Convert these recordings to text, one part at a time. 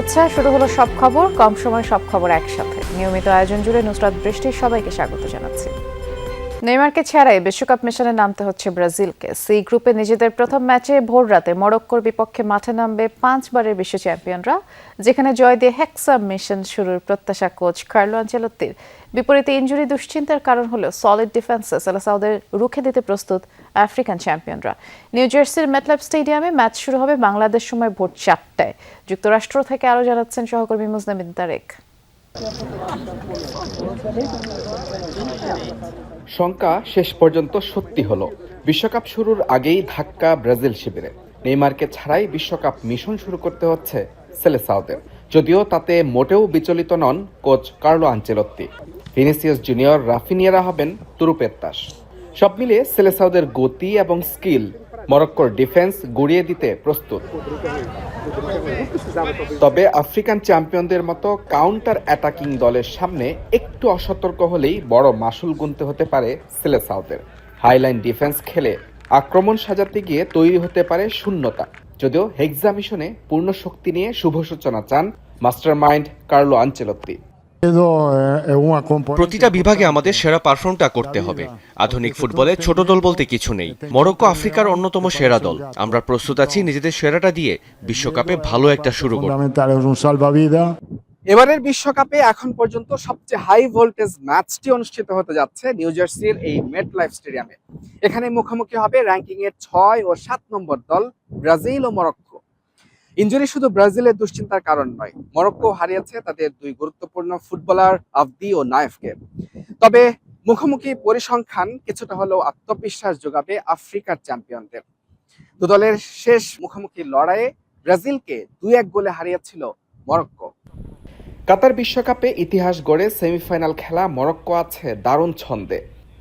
হচ্ছে শুরু হলো সব খবর, কম সময় সব খবর একসাথে। নিয়মিত আয়োজন জুড়ে নুসরাত বৃষ্টির সবাইকে স্বাগত জানাচ্ছি। নেইমারকে ছাড়াই বিশ্বকাপ মিশনে নামতে হচ্ছে ব্রাজিলকে। সি গ্রুপে নিজেদের প্রথম ম্যাচে ভোর রাতে মরক্কোর বিপক্ষে মাঠে নামবে 5 বারের বিশ্ব চ্যাম্পিয়নরা, যেখানে জয় দিয়ে হেক্সা মিশন শুরুর প্রত্যাশা কোচ কার্লো আনচেলত্তির। বিপরীতে ইনজুরি দুশ্চিন্তার কারণ হলেও সলিড ডিফেন্সে সেলেসাওদের রুখে দিতে প্রস্তুত আফ্রিকান চ্যাম্পিয়নরা। নিউ জার্সির মেটলাইফ স্টেডিয়ামে ম্যাচ শুরু হবে বাংলাদেশ সময় ভোর 4টায়। যুক্তরাষ্ট্র থেকে আরও জানাচ্ছেন সহকর্মী মুজনামিন তারেক। শঙ্কা শেষ পর্যন্ত সত্যি হলো। বিশ্বকাপ শুরুর আগেই ধাক্কা ব্রাজিল শিবিরে। নেইমারকে ছাড়াই বিশ্বকাপ মিশন শুরু করতে হচ্ছে সেলেসাওদের, যদিও তাতে মোটেও বিচলিত নন coach Carlo Ancelotti. Vinicius Junior, রাফিনিয়ারা হবেন তুরুপেত্তাস। সব মিলিয়ে সেলেসাওদের গতি এবং স্কিল মরক্কোর ডিফেন্স গুড়িয়ে দিতে প্রস্তুত। তবে আফ্রিকান চ্যাম্পিয়নদের মতো কাউন্টার অ্যাটাকিং দলের সামনে একটু অসতর্ক হলেই বড় মাসুল গুনতে হতে পারে সেলেসাওদের। হাইলাইন ডিফেন্স খেলে আক্রমণ সাজাতে গিয়ে তৈরি হতে পারে শূন্যতা। যদিও হেক্সা মিশনে পূর্ণ শক্তি নিয়ে শুভ সূচনা চান মাস্টারমাইন্ড কার্লো আনচেলত্তি। প্রতিটা বিভাগে আমাদের সেরা পারফর্মটা করতে হবে। আধুনিক ফুটবলে ছোট দল বলতে কিছু নেই। মরক্কো আফ্রিকার অন্যতম সেরা দল। আমরা প্রস্তুত আছি নিজেদের সেরাটা দিয়ে বিশ্বকাপে ভালো একটা শুরু করব। এবারের বিশ্বকাপে এখন পর্যন্ত সবচেয়ে হাই ভোল্টেজ ম্যাচটি অনুষ্ঠিত হতে যাচ্ছে নিউ জার্সির এই মেটলাইফ স্টেডিয়ামে। এখানে মুখোমুখি হবে র্যাঙ্কিং এর 6 ও 7 নম্বর দল ব্রাজিল ও মরক্কো। ইনজুরি শুধু ব্রাজিলের দুশ্চিন্তার কারণ নয়, মরক্কো হারিয়েছে তাদের দুই গুরুত্বপূর্ণ ফুটবলার আফদি ও নায়েফকে। তবে মুখোমুখি পরিসংখ্যান কিছুটা হলেও আত্মবিশ্বাস যোগাবে আফ্রিকার চ্যাম্পিয়নদের। দু দলের শেষ মুখোমুখি লড়াইয়ে ব্রাজিলকে 2-1 গোলে হারিয়েছিল মরক্কো। কাতার বিশ্বকাপে ইতিহাস গড়ে সেমিফাইনাল খেলা মরক্কো আছে দারুণ ছন্দে।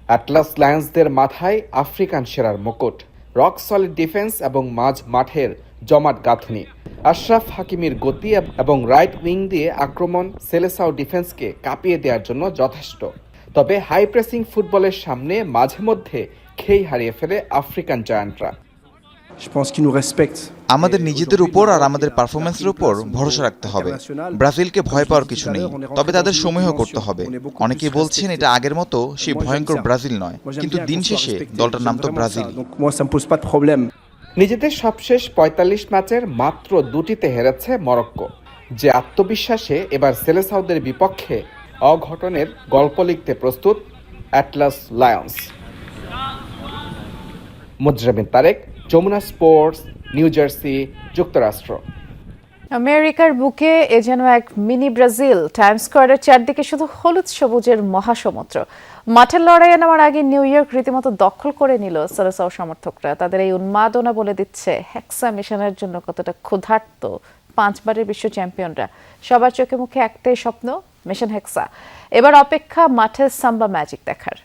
অ্যাটলাস লায়ন্সদের মাথায় আফ্রিকান সেরার মুকুট, রক সলিড ডিফেন্স এবং মাঝ মাঠের জমাট গাঁথনি। আশরাফ হাকিমির গতি এবং রাইট উইং দিয়ে আক্রমণ সেলেসাও ডিফেন্সকে কাঁপিয়ে দেওয়ার জন্য যথেষ্ট। তবে হাই প্রেসিং ফুটবলের সামনে মাঝে মধ্যে খেই হারিয়ে ফেলে আফ্রিকান জায়ান্টরা। আমাদের নিজেদের উপর আর আমাদের পারফরমেন্সের উপর ভরসা রাখতে হবে। ব্রাজিলকে ভয় পাওয়ার কিছু নেই, তবে তাদের সময়ও করতে হবে। অনেকেই বলছেন এটা আগের মতো সেই ভয়ঙ্কর ব্রাজিল নয়, কিন্তু দিন শেষে দলটার নাম তো ব্রাজিল। নিজেদের সবশেষ 45 ম্যাচের মাত্র 2টিতে হেরেছে মরক্কো। যে আত্মবিশ্বাসে এবার সেলেসাওদের বিপক্ষে অঘটনের গল্প লিখতে প্রস্তুত Atlas Lions. Mujramin Tarek, Jamuna Sports, New Jersey, যুক্তরাষ্ট্র। আমেরিকার বুকে এ যেন এক মিনি ব্রাজিল। টাইম স্কোয়ারের চারদিকে শুধু হলুদ সবুজের মহাসমুদ্র। মাঠের লড়াইয়ে নামার আগে নিউ ইয়র্ক রীতিমতো দখল করে নিল সেলেসাও সমর্থকরা। তাদের এই উন্মাদনা বলে দিচ্ছে হেক্সা মিশনের জন্য কতটা ক্ষুধার্ত 5 বারের বিশ্ব চ্যাম্পিয়নরা। সবার চোখে মুখে একটাই স্বপ্ন, মিশন হেক্সা। এবার অপেক্ষা মাঠে সাম্বা ম্যাজিক দেখার।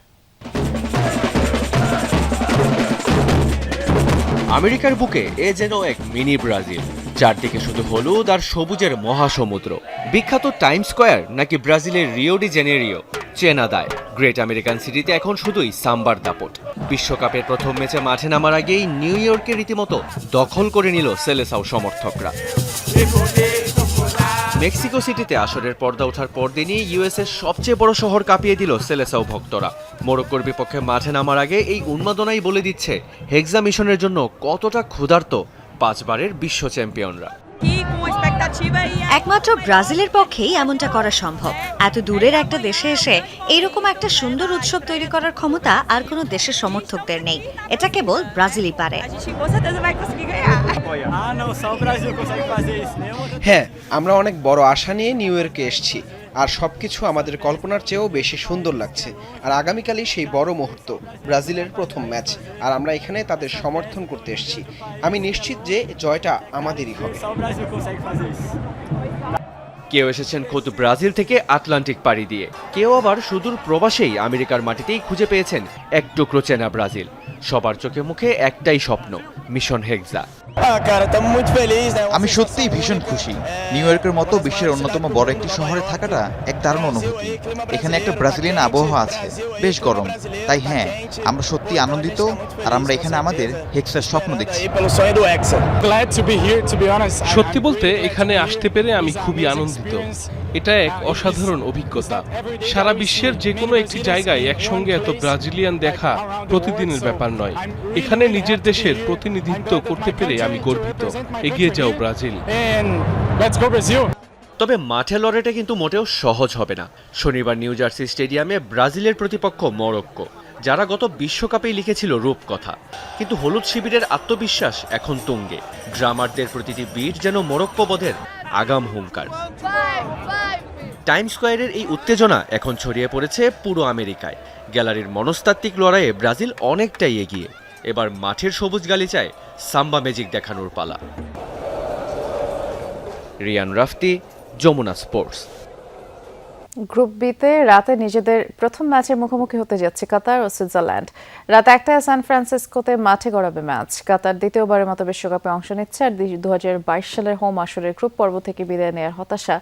আমেরিকার বুকে এ যেন এক মিনি ব্রাজিল। চারদিকে শুধু হলুদ আর সবুজের মহাসমুদ্র। বিখ্যাত টাইম স্কোয়ার নাকি ব্রাজিলের রিও ডি জেনেরিও, চেনা দায়। গ্রেট আমেরিকান সিটিতে এখন শুধুই সাম্বার দাপট। বিশ্বকাপের প্রথম ম্যাচে মাঠে নামার আগেই নিউ ইয়র্কে রীতিমতো দখল করে নিল সেলেসাও সমর্থকরা। মেক্সিকো সিটিতে আসরের পর্দা ওঠার পরদিনই ইউএসএর সবচেয়ে বড় শহর কাঁপিয়ে দিল সেলেসাও ভক্তরা। মরক্কোর বিপক্ষে মাঠে নামার আগে এই উন্মাদনাই বলে দিচ্ছে হেক্সা মিশনের জন্য কতটা ক্ষুধার্ত 5 বারের বিশ্ব চ্যাম্পিয়নরা। একমাত্র ব্রাজিলের পক্ষেই এমনটা করা সম্ভব। এত দূরের একটা দেশে এসে এরকম একটা সুন্দর উৎসব তৈরি করার ক্ষমতা আর কোনো দেশের সমর্থকদের নেই। এটা কেবল ব্রাজিলই পারে। হ্যাঁ, আমরা অনেক বড় আশা নিয়ে নিউ ইয়র্কে এসেছি, আর সবকিছু আমাদের কল্পনার চেয়েও বেশি সুন্দর লাগছে। আর আগামীকালই সেই বড় মুহূর্ত, ব্রাজিলের প্রথম ম্যাচ, আর আমরা এখানে তাদের সমর্থন করতে এসেছি। আমি নিশ্চিত যে জয়টা আমাদেরই হবে। কেউ এসেছেন খোদ ব্রাজিল থেকে আটলান্টিক পাড়ি দিয়ে, কেউ আবার সুদূর প্রবাসেই আমেরিকার মাটিতেই খুঁজে পেয়েছেন এক টুকরো চেনা ব্রাজিল। সবার চোখে মুখে একটাই স্বপ্ন, মিশন হেক্সা। আমি সত্যিই ভীষণ খুশি। নিউ ইয়র্কের মতো বিশ্বের অন্যতম বড় একটি শহরে থাকাটা এক দারুণ অনুভূতি। এখানে একটা ব্রাজিলিয়ান আবহাওয়া আছে, বেশ গরম। তাই হ্যাঁ, আমরা সত্যি আনন্দিত, আর আমরা এখানে আমাদের হেক্সার স্বপ্ন দেখছি। সত্যি বলতে এখানে আসতে পেরে আমি খুবই আনন্দিত। এটা এক অসাধারণ অভিজ্ঞতা। সারা বিশ্বের যে কোনো একটি জায়গায় একসঙ্গে এত ব্রাজিলিয়ান দেখা প্রতিদিনের ব্যাপার নয়। এখানে নিজের দেশের প্রতিনিধিত্ব করতে পেরে আমি গর্বিত। এগিয়ে যাও ব্রাজিল। তবে মাঠে লড়াইটা কিন্তু মোটেও সহজ হবে না। শনিবার নিউ জার্সি স্টেডিয়ামে ব্রাজিলের প্রতিপক্ষ মরক্কো, যারা গত বিশ্বকাপেই লিখেছিল রূপকথা। কিন্তু হলুদ শিবিরের আত্মবিশ্বাস এখন তুঙ্গে। ড্রামারদের প্রতিটি বিট যেন মরক্কো বধের আগাম হুঙ্কার। টাইম স্কোয়ারের এই উত্তেজনা এখন ছড়িয়ে পড়েছে পুরো আমেরিকায়। গ্যালারির মনস্তাত্ত্বিক লড়াইয়ে ব্রাজিল অনেকটাই এগিয়ে। এবার মাঠের সবুজ গালিচায় সাম্বা ম্যাজিক দেখানোর পালা। রিয়ান রাফতি, যমুনা স্পোর্টস। গ্রুপ বিতে রাতে নিজেদের প্রথম ম্যাচে মুখোমুখি হতে যাচ্ছে কাতার ও সুইজারল্যান্ড। রাত 1টায় সান ফ্রান্সিসকোতে মাঠে গড়াবে ম্যাচ। কাতার দ্বিতীয়বারের মতো বিশ্বকাপে অংশ নিচ্ছে, আর 2022 সালের হোম আসরের গ্রুপ পর্ব থেকে বিদায় নেওয়ার হতাশা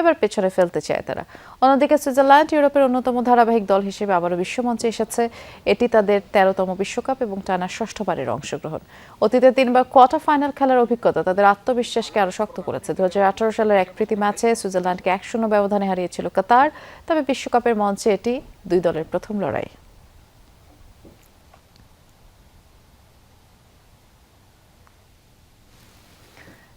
এবার পেছনে ফেলতে চায় তারা। অন্যদিকে সুইজারল্যান্ড ইউরোপের অন্যতম ধারাবাহিক দল হিসেবে আবারও বিশ্বমঞ্চে এসেছে। এটি তাদের 13তম বিশ্বকাপ এবং টানা 6ঠবারের অংশগ্রহণ। অতীতে 3বার কোয়ার্টার ফাইনাল খেলার অভিজ্ঞতা তাদের আত্মবিশ্বাসকে আরও শক্ত করেছে। 2018 সালের এক প্রীতি ম্যাচে সুইজারল্যান্ডকে 1-0 ব্যবধানে হারিয়েছিল কাতার। তবে বিশ্বকাপের মঞ্চে এটি দুই দলের প্রথম লড়াই।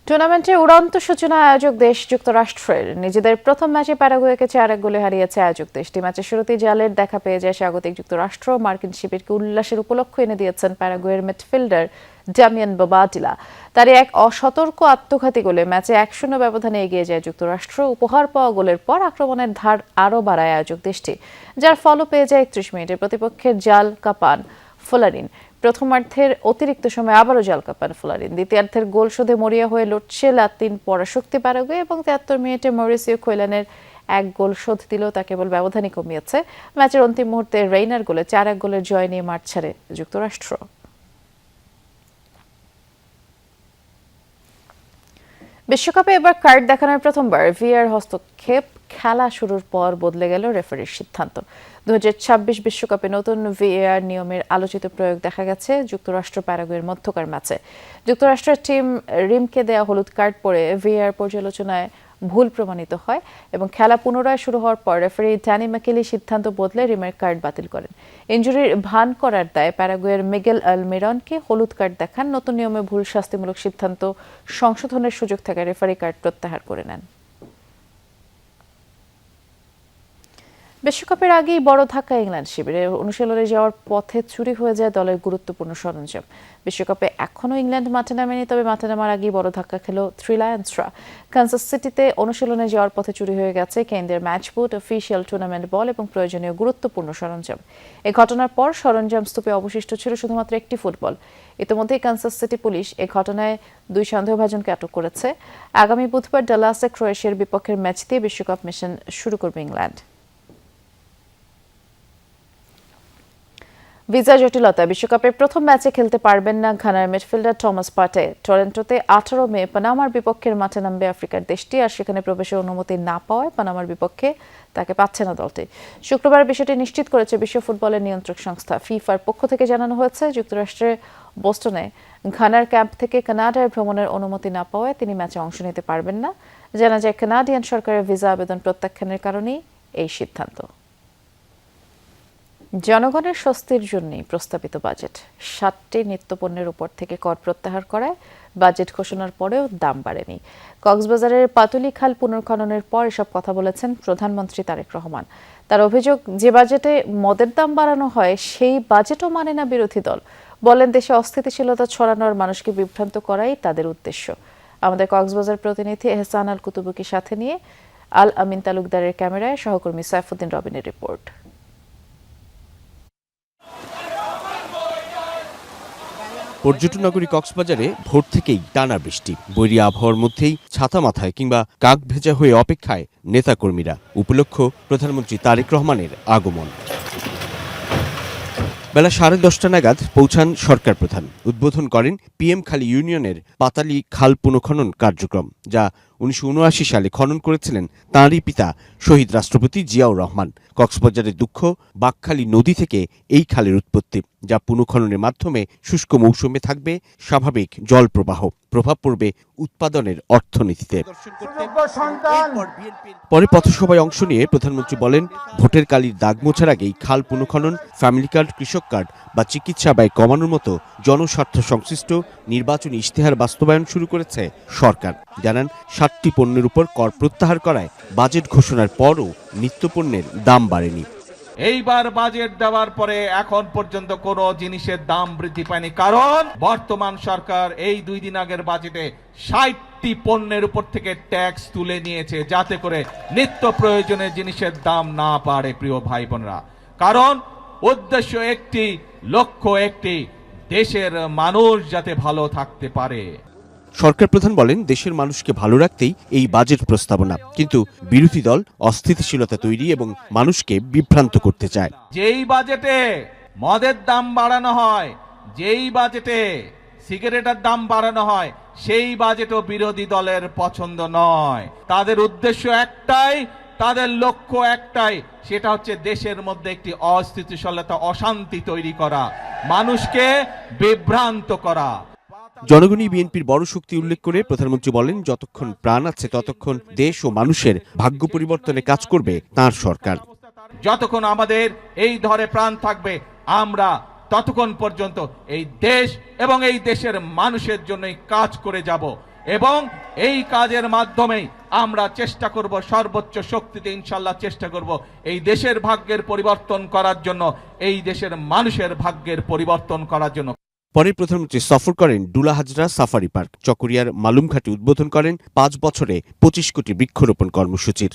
টুর্নামেন্টের উড়ন্ত সূচনা আয়োজক দেশ যুক্তরাষ্ট্রের। নিজেদের প্রথম ম্যাচে প্যারাগুয়েকে 4-1 গোলে হারিয়েছে আয়োজক দেশটি। ম্যাচের শুরুতেই জালের দেখা পেয়ে যায় স্বাগতিক যুক্তরাষ্ট্র। মার্কিন শিবিরকে উল্লাসের উপলক্ষ এনে দিয়েছেন প্যারাগুয়ের মিডফিল্ডার ডামিয়ান বোবাটিলা। তার এক অসতর্ক আত্মঘাতী গোলে ম্যাচে 1-0 ব্যবধানে এগিয়ে যায় যুক্তরাষ্ট্র। উপহার পাওয়া গোলের পর আক্রমণের ধার আরও বাড়ায় আয়োজক দেশটি, যার ফলও পেয়ে যায় 31 মিনিটে প্রতিপক্ষের জাল কাপান ফোলারিন। প্রথমার্ধের অতিরিক্ত সময় আবারও জাল কাপান ফোলারিন। দ্বিতীয়ার্ধের গোল শোধে মরিয়া হয়ে লড়ছে লাতিন পরাশক্তি প্যারাগুয়ে এবং 73 মিনিটে মরিসিও খৈলানের এক গোল শোধ দিলেও তা কেবল ব্যবধানই কমিয়েছে। ম্যাচের অন্তিম মুহূর্তে রেইনার গোলে 4-1 গোলের জয় নিয়ে মাঠ ছাড়ে যুক্তরাষ্ট্র। বিশ্বকাপে এবার কার্ড দেখানোর প্রথমবার ভিআর হস্তক্ষেপ। খেলা শুরুর পর বদলে গেল রেফারির সিদ্ধান্ত। 2026 বিশ্বকাপে নতুন ভিএআর নিয়মের আলোচিত প্রয়োগ দেখা গেছে যুক্তরাষ্ট্র প্যারাগুয়ের মধ্যকার ম্যাচে। যুক্তরাষ্ট্রের টিম রিমকে দেয়া হলুদ কার্ড পরে ভিএআর পর্যালোচনায় ভুল প্রমাণিত হয় এবং খেলা পুনরায় শুরু হওয়ার পর রেফারি ড্যানি ম্যাকেলি সিদ্ধান্ত বদলে রিমের কার্ড বাতিল করেন। ইনজুরির ভান করার দায়ে প্যারাগুয়ের মিগেল আলমিরনকে হলুদ কার্ড দেখান। নতুন নিয়মে ভুল শাস্তিমূলক সিদ্ধান্ত সংশোধনের সুযোগ থাকায় রেফারি কার্ড প্রত্যাহার করে নেন। বিশ্বকাপের আগেই বড় ধাক্কা ইংল্যান্ড শিবিরে। অনুশীলনে যাওয়ার পথে চুরি হয়ে যায় দলের গুরুত্বপূর্ণ সরঞ্জাম। বিশ্বকাপে এখনও ইংল্যান্ড মাঠে নামেনি, তবে মাঠে নামার আগেই বড় ধাক্কা খেল থ্রি লায়ন্সরা। কানসাস সিটিতে অনুশীলনে যাওয়ার পথে চুরি হয়ে গেছে কেন্দ্রের ম্যাচ বুট, অফিসিয়াল টুর্নামেন্ট বল এবং প্রয়োজনীয় গুরুত্বপূর্ণ সরঞ্জাম। এই ঘটনার পর সরঞ্জাম স্তূপে অবশিষ্ট ছিল শুধুমাত্র একটি ফুটবল। ইতিমধ্যেই কানসাস সিটি পুলিশ এ ঘটনায় 2 সন্দেহভাজনকে আটক করেছে। আগামী বুধবার ডালাসে ক্রোয়েশিয়ার বিপক্ষের ম্যাচ দিয়ে বিশ্বকাপ মিশন শুরু করবে ইংল্যান্ড। ভিসা জটিলতা। বিশ্বকাপের প্রথম ম্যাচে খেলতে পারবেন না ঘানার মিডফিল্ডার টমাস পার্টে। টরন্টোতে 18 মে পানামার বিপক্ষের মাঠে নামবে আফ্রিকার দেশটি, আর সেখানে প্রবেশের অনুমতি না পাওয়ায় পানামার বিপক্ষে তাকে পাচ্ছে না দলটি। শুক্রবার বিষয়টি নিশ্চিত করেছে বিশ্ব ফুটবলের নিয়ন্ত্রক সংস্থা ফিফার পক্ষ থেকে। জানানো হয়েছে যুক্তরাষ্ট্রের বোস্টনে ঘানার ক্যাম্প থেকে কানাডায় ভ্রমণের অনুমতি না পাওয়ায় তিনি ম্যাচে অংশ নিতে পারবেন না। জানা যায় কানাডিয়ান সরকারের ভিসা আবেদন প্রত্যাখ্যানের কারণেই এই সিদ্ধান্ত। জনগণের স্বস্তির জন্যই প্রস্তাবিত বাজেট। 7টি নিত্যপণ্যের উপর থেকে কর প্রত্যাহার করায় বাজেট ঘোষণার পরেও দাম বাড়েনি। কক্সবাজারের পাতুলি খাল পুনর্খননের পর এসব কথা বলেছেন প্রধানমন্ত্রী তারেক রহমান। তার অভিযোগ, যে বাজেটে মদের দাম বাড়ানো হয় সেই বাজেটও মানে না বিরোধী দল। বলেন, দেশে অস্থিতিশীলতা ছড়ানোর মানুষকে বিভ্রান্ত করাই তাদের উদ্দেশ্য। আমাদের কক্সবাজার প্রতিনিধি এহসান আল কুতুবুকে সাথে নিয়ে আল আমিন তালুকদারের ক্যামেরায় সহকর্মী সাইফুদ্দিন রবিনের রিপোর্ট। পর্যটন নগরী কক্সবাজারে ভোর থেকেই টানা বৃষ্টি, বৈরী আবহাওয়ার মধ্যেই ছাতা মাথায় কিংবা কাক ভেজা হয়ে অপেক্ষায় নেতাকর্মীরা। উপলক্ষ প্রধানমন্ত্রী তারেক রহমানের আগমন। বেলা 10:30 নাগাদ পৌঁছান সরকার প্রধান। উদ্বোধন করেন পিএম খালি ইউনিয়নের পাতালি খাল পুনঃখনন কার্যক্রম, যা 1979 সালে খনন করেছিলেন তাঁরই পিতা শহীদ রাষ্ট্রপতি জিয়াউর রহমান। কক্সবাজারের দুঃখ, বাঁকখালী নদী থেকে এই খালের উৎপত্তি, যা পুনঃখননের মাধ্যমে শুষ্ক মৌসুমে থাকবে স্বাভাবিক জল প্রবাহ। প্রভাব পড়বে উৎপাদনের অর্থনীতিতে। পরে পথসভায় অংশ নিয়ে প্রধানমন্ত্রী বলেন, ভোটের কালির দাগ মোছার আগেই খাল পুনঃখনন, ফ্যামিলি কার্ড, কৃষক কার্ড বা চিকিৎসা ব্যয় কমানোর মতো জনস্বার্থ সংশ্লিষ্ট নির্বাচনী ইশতেহার বাস্তবায়ন শুরু করেছে সরকার। জানান, 60টি পণ্যের উপর কর প্রত্যাহার করায় বাজেট ঘোষণার পরও নিত্যপণ্যের দাম বাড়েনি। এইবার বাজেট দেওয়ার পরে এখন পর্যন্ত কোনো জিনিসের দাম বৃদ্ধি পায়নি, কারণ বর্তমান সরকার এই 2 দিন আগের বাজেটে 60টি পণ্যের উপর থেকে ট্যাক্স তুলে নিয়েছে, যাতে করে নিত্য প্রয়োজনীয় জিনিসের দাম না বাড়ে। প্রিয় ভাই বোনেরা, কারণ উদ্দেশ্য একটি, লক্ষ্য একটি, দেশের মানুষ যাতে ভালো থাকতে পারে। সরকার প্রধান বলেন, দেশের মানুষকে ভালো রাখতেই এই বাজেট প্রস্তাবনা, কিন্তু বিরোধী দল অস্থিতিশীলতা তৈরি এবং মানুষকে বিভ্রান্ত করতে চায়। যেই বাজেটে মদের দাম বাড়ানো হয়, যেই বাজেটে সিগারেটের দাম বাড়ানো হয়, সেই বাজেটও বিরোধী দলের পছন্দ নয়। তাদের উদ্দেশ্য একটাই, তাদের লক্ষ্য একটাই, সেটা হচ্ছে দেশের মধ্যে একটি অস্থিতিশীলতা, অশান্তি তৈরি করা, মানুষকে বিভ্রান্ত করা। জনগণই বিএনপির বড় শক্তি উল্লেখ করে প্রধানমন্ত্রী বলেন, যতক্ষণ প্রাণ আছে ততক্ষণ দেশ ও মানুষের ভাগ্য পরিবর্তনে কাজ করবে তাঁর সরকার। যতক্ষণ আমাদের এই ধরে প্রাণ থাকবে, আমরা ততক্ষণ পর্যন্ত এই দেশ এবং এই দেশের মানুষের জন্যই কাজ করে যাব, এবং এই কাজের মাধ্যমেই আমরা চেষ্টা করব, সর্বোচ্চ শক্তিতে ইনশাল্লাহ চেষ্টা করব এই দেশের ভাগ্যের পরিবর্তন করার জন্য, এই দেশের মানুষের ভাগ্যের পরিবর্তন করার জন্য। পরে প্রধানমন্ত্রী সফর করেন ডুলা হাজরা সাফারি পার্ক, চকরিয়ার মালুমঘাটে উদ্বোধন করেন 5 বছরে 25 কোটি বৃক্ষরোপণ কর্মসূচির।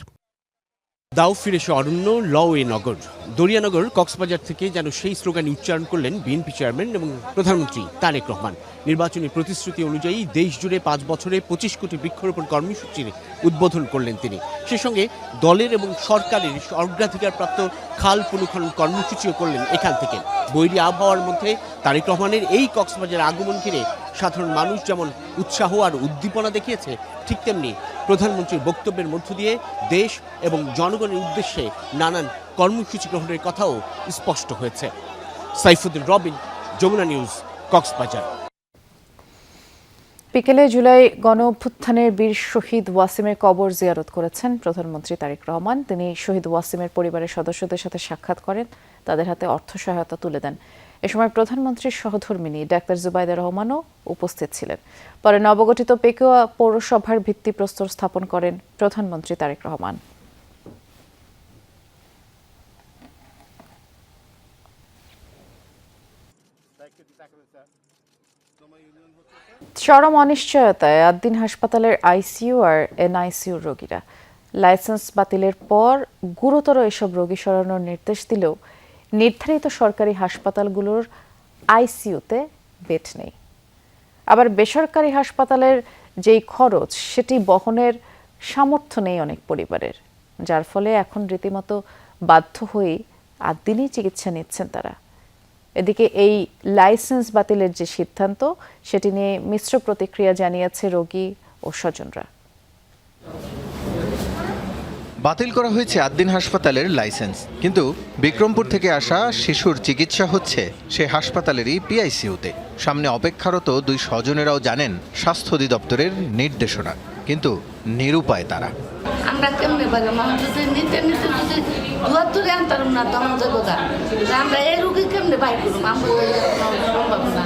দাও ফিরেছে অরণ্য, লও এ নগর। দরিয়ানগর কক্সবাজার থেকে যেন সেই স্লোগান উচ্চারণ করলেন বিএনপি চেয়ারম্যান এবং প্রধানমন্ত্রী তারেক রহমান। নির্বাচনী প্রতিশ্রুতি অনুযায়ী দেশ জুড়ে 5 বছরে 25 কোটি বৃক্ষরোপণ কর্মসূচির উদ্বোধন করলেন তিনি। সে সঙ্গে দলের এবং সরকারের অগ্রাধিকারপ্রাপ্ত খাল পুনঃখনন কর্মসূচিও করলেন এখান থেকে। বৈরী আবহাওয়ার মধ্যে তারেক রহমানের এই কক্সবাজার আগমন ঘিরে সাধারণ মানুষ যেমন উৎসাহ আর উদ্দীপনা দেখিয়েছে, ঠিক তেমনি প্রধানমন্ত্রীর বক্তব্যের মধ্য দিয়ে দেশ এবং জনগণের উদ্দেশ্যে নানান কর্মসূচি গ্রহণের কথাও স্পষ্ট হয়েছে। সাইফুদ্দিন রবিন, যমুনা নিউজ, কক্সবাজার। বিকেলে জুলাই গণ অভ্যুত্থানের বীর শহীদ ওয়াসিমের কবর জিয়ারত করেছেন প্রধানমন্ত্রী তারেক রহমান। তিনি শহীদ ওয়াসিমের পরিবারের সদস্যদের সাথে সাক্ষাৎ করেন, তাদের হাতে অর্থ সহায়তা তুলে দেন। এ সময় প্রধানমন্ত্রীর সহধর্মিণী ডাক্তার জুবাইদা রহমানও উপস্থিত ছিলেন। পরে নবগঠিত পেকুয়া পৌরসভার ভিত্তিপ্রস্তর স্থাপন করেন প্রধানমন্ত্রী তারেক রহমান। চরম অনিশ্চয়তায় আদ্দিন হাসপাতালের আইসিইউ আর এনআইসিইউর রোগীরা। লাইসেন্স বাতিলের পর গুরুতর এসব রোগী সরানোর নির্দেশ দিলেও নির্ধারিত সরকারি হাসপাতালগুলোর আইসিইউতে বেড নেই। আবার বেসরকারি হাসপাতালের যেই খরচ, সেটি বহনের সামর্থ্য নেই অনেক পরিবারের, যার ফলে এখন রীতিমতো বাধ্য হয়েই আদ্দিনই চিকিৎসা নিচ্ছেন তারা। এদিকে এই লাইসেন্স বাতিলের যে সিদ্ধান্ত, সেটি নিয়ে মিশ্র প্রতিক্রিয়া জানিয়েছে রোগী ও স্বজনরা। বাতিল করা হয়েছে আদ্দিন হাসপাতালের লাইসেন্স, কিন্তু বিক্রমপুর থেকে আসা শিশুর চিকিৎসা হচ্ছে সে হাসপাতালেরই পিআইসিইউতে। সামনে অপেক্ষারত 2 স্বজনেরাও জানেন স্বাস্থ্য অধিদপ্তরের নির্দেশনা, কিন্তু নিরুপায় তারা। আমরা কেমনে পারলাম, যদি নিতে নিতে যদি দুয়ার ধরে আনতাম না, তো আমাদের কথা আমরা এই রুগী কেমনে বাই করুম, আমাদের সম্ভব না।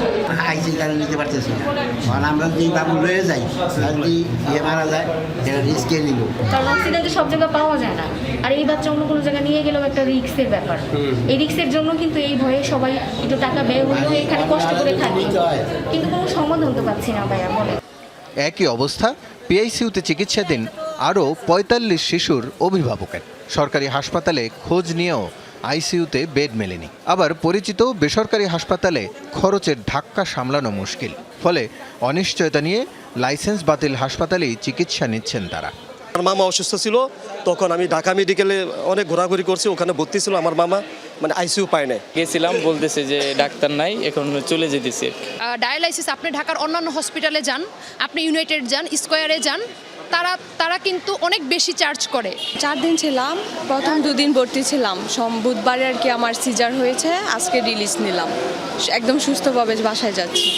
আইসির কারণে নিতে পারতেছি না, কারণ আমরা যদি বাবু লয়ে যাই, যদি ইয়ে মারা যায়, এটা রিস্কে নিব। কারণ অক্সিজেন তো সব জায়গায় পাওয়া যায় না, আর এই বাচ্চা অন্য কোনো জায়গায় নিয়ে গেলেও একটা রিস্কের ব্যাপার। এই রিস্কের জন্য কিন্তু এই ভয়ে সবাই একটু টাকা ব্যয় হলেও এখানে কষ্ট করে থাকি, কিন্তু কোনো সমাধান তো পাচ্ছি না ভাইয়া। বলে একই অবস্থা পিআইসিইউতে চিকিৎসাধীন আরও 45 শিশুর অভিভাবকের। সরকারি হাসপাতালে খোঁজ নিয়েও আইসিইউতে বেড মেলেনি। আবার পরিচিত বেসরকারি হাসপাতালে খরচের ধাক্কা সামলানো মুশকিল, ফলে অনিশ্চয়তা নিয়ে লাইসেন্স বাতিল হাসপাতালেই চিকিৎসা নিচ্ছেন তারা। আমার মামা অসুস্থ ছিল, তখন আমি ঢাকা মেডিকেলে অনেক ঘোরাঘুরি করছি, ওখানে ভর্তি ছিল আমার মামা, মানে আইসিইউ পায় নাই। গেছিলাম, বলতেছে যে ডাক্তার নাই, এখন চলে যেতেছে। ডায়ালাইসিস আপনি ঢাকার অন্যান্য হসপিটালে যান, আপনি ইউনাইটেড যান, স্কয়ারে যান, তারা কিন্তু অনেক বেশি চার্জ করে। 4 দিন ছিলাম, প্রথম 2 দিন ভর্তি ছিলাম, বুধবারে আর কি আমার সিজার হয়েছে, আজকে রিলিজ নিলাম, একদম সুস্থভাবে বাসায় যাচ্ছি।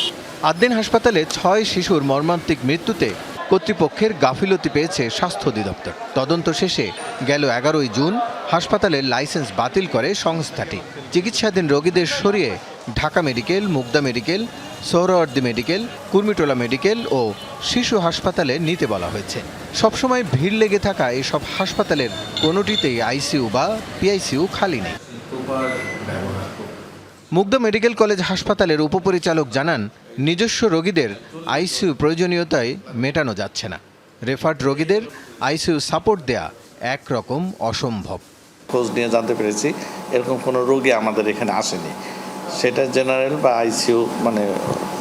আদ্দিন হাসপাতালে 6 শিশুর মর্মান্তিক মৃত্যুতে কর্তৃপক্ষের গাফিলতি পেয়েছে স্বাস্থ্য অধিদপ্তর। তদন্ত শেষে গেল 11 জুন হাসপাতালের লাইসেন্স বাতিল করে সংস্থাটি। চিকিৎসাধীন রোগীদের সরিয়ে Dhaka medical, Mugda medical, Suhrawardy medical, Kurmitola medical ও শিশু হাসপাতালে নিতে বলা হয়েছে। সবসময় ভিড় লেগে থাকা এসব হাসপাতালের কোনোটিতেই আইসিইউ বা পিআইসিইউ খালি নেই। মুগদা মেডিকেল কলেজ হাসপাতালের উপপরিচালক জানান, নিজস্ব রোগীদের আইসিইউ প্রয়োজনীয়তায় মেটানো যাচ্ছে না। রেফার্ড রোগীদের আইসিইউ সাপোর্ট দেয়া একরকম অসম্ভব। খোঁজ নিয়ে জানতে পেরেছি এরকম কোনো রোগী আমাদের এখানে আসেনি, সেটা জেনারেল বা আইসিইউ মানে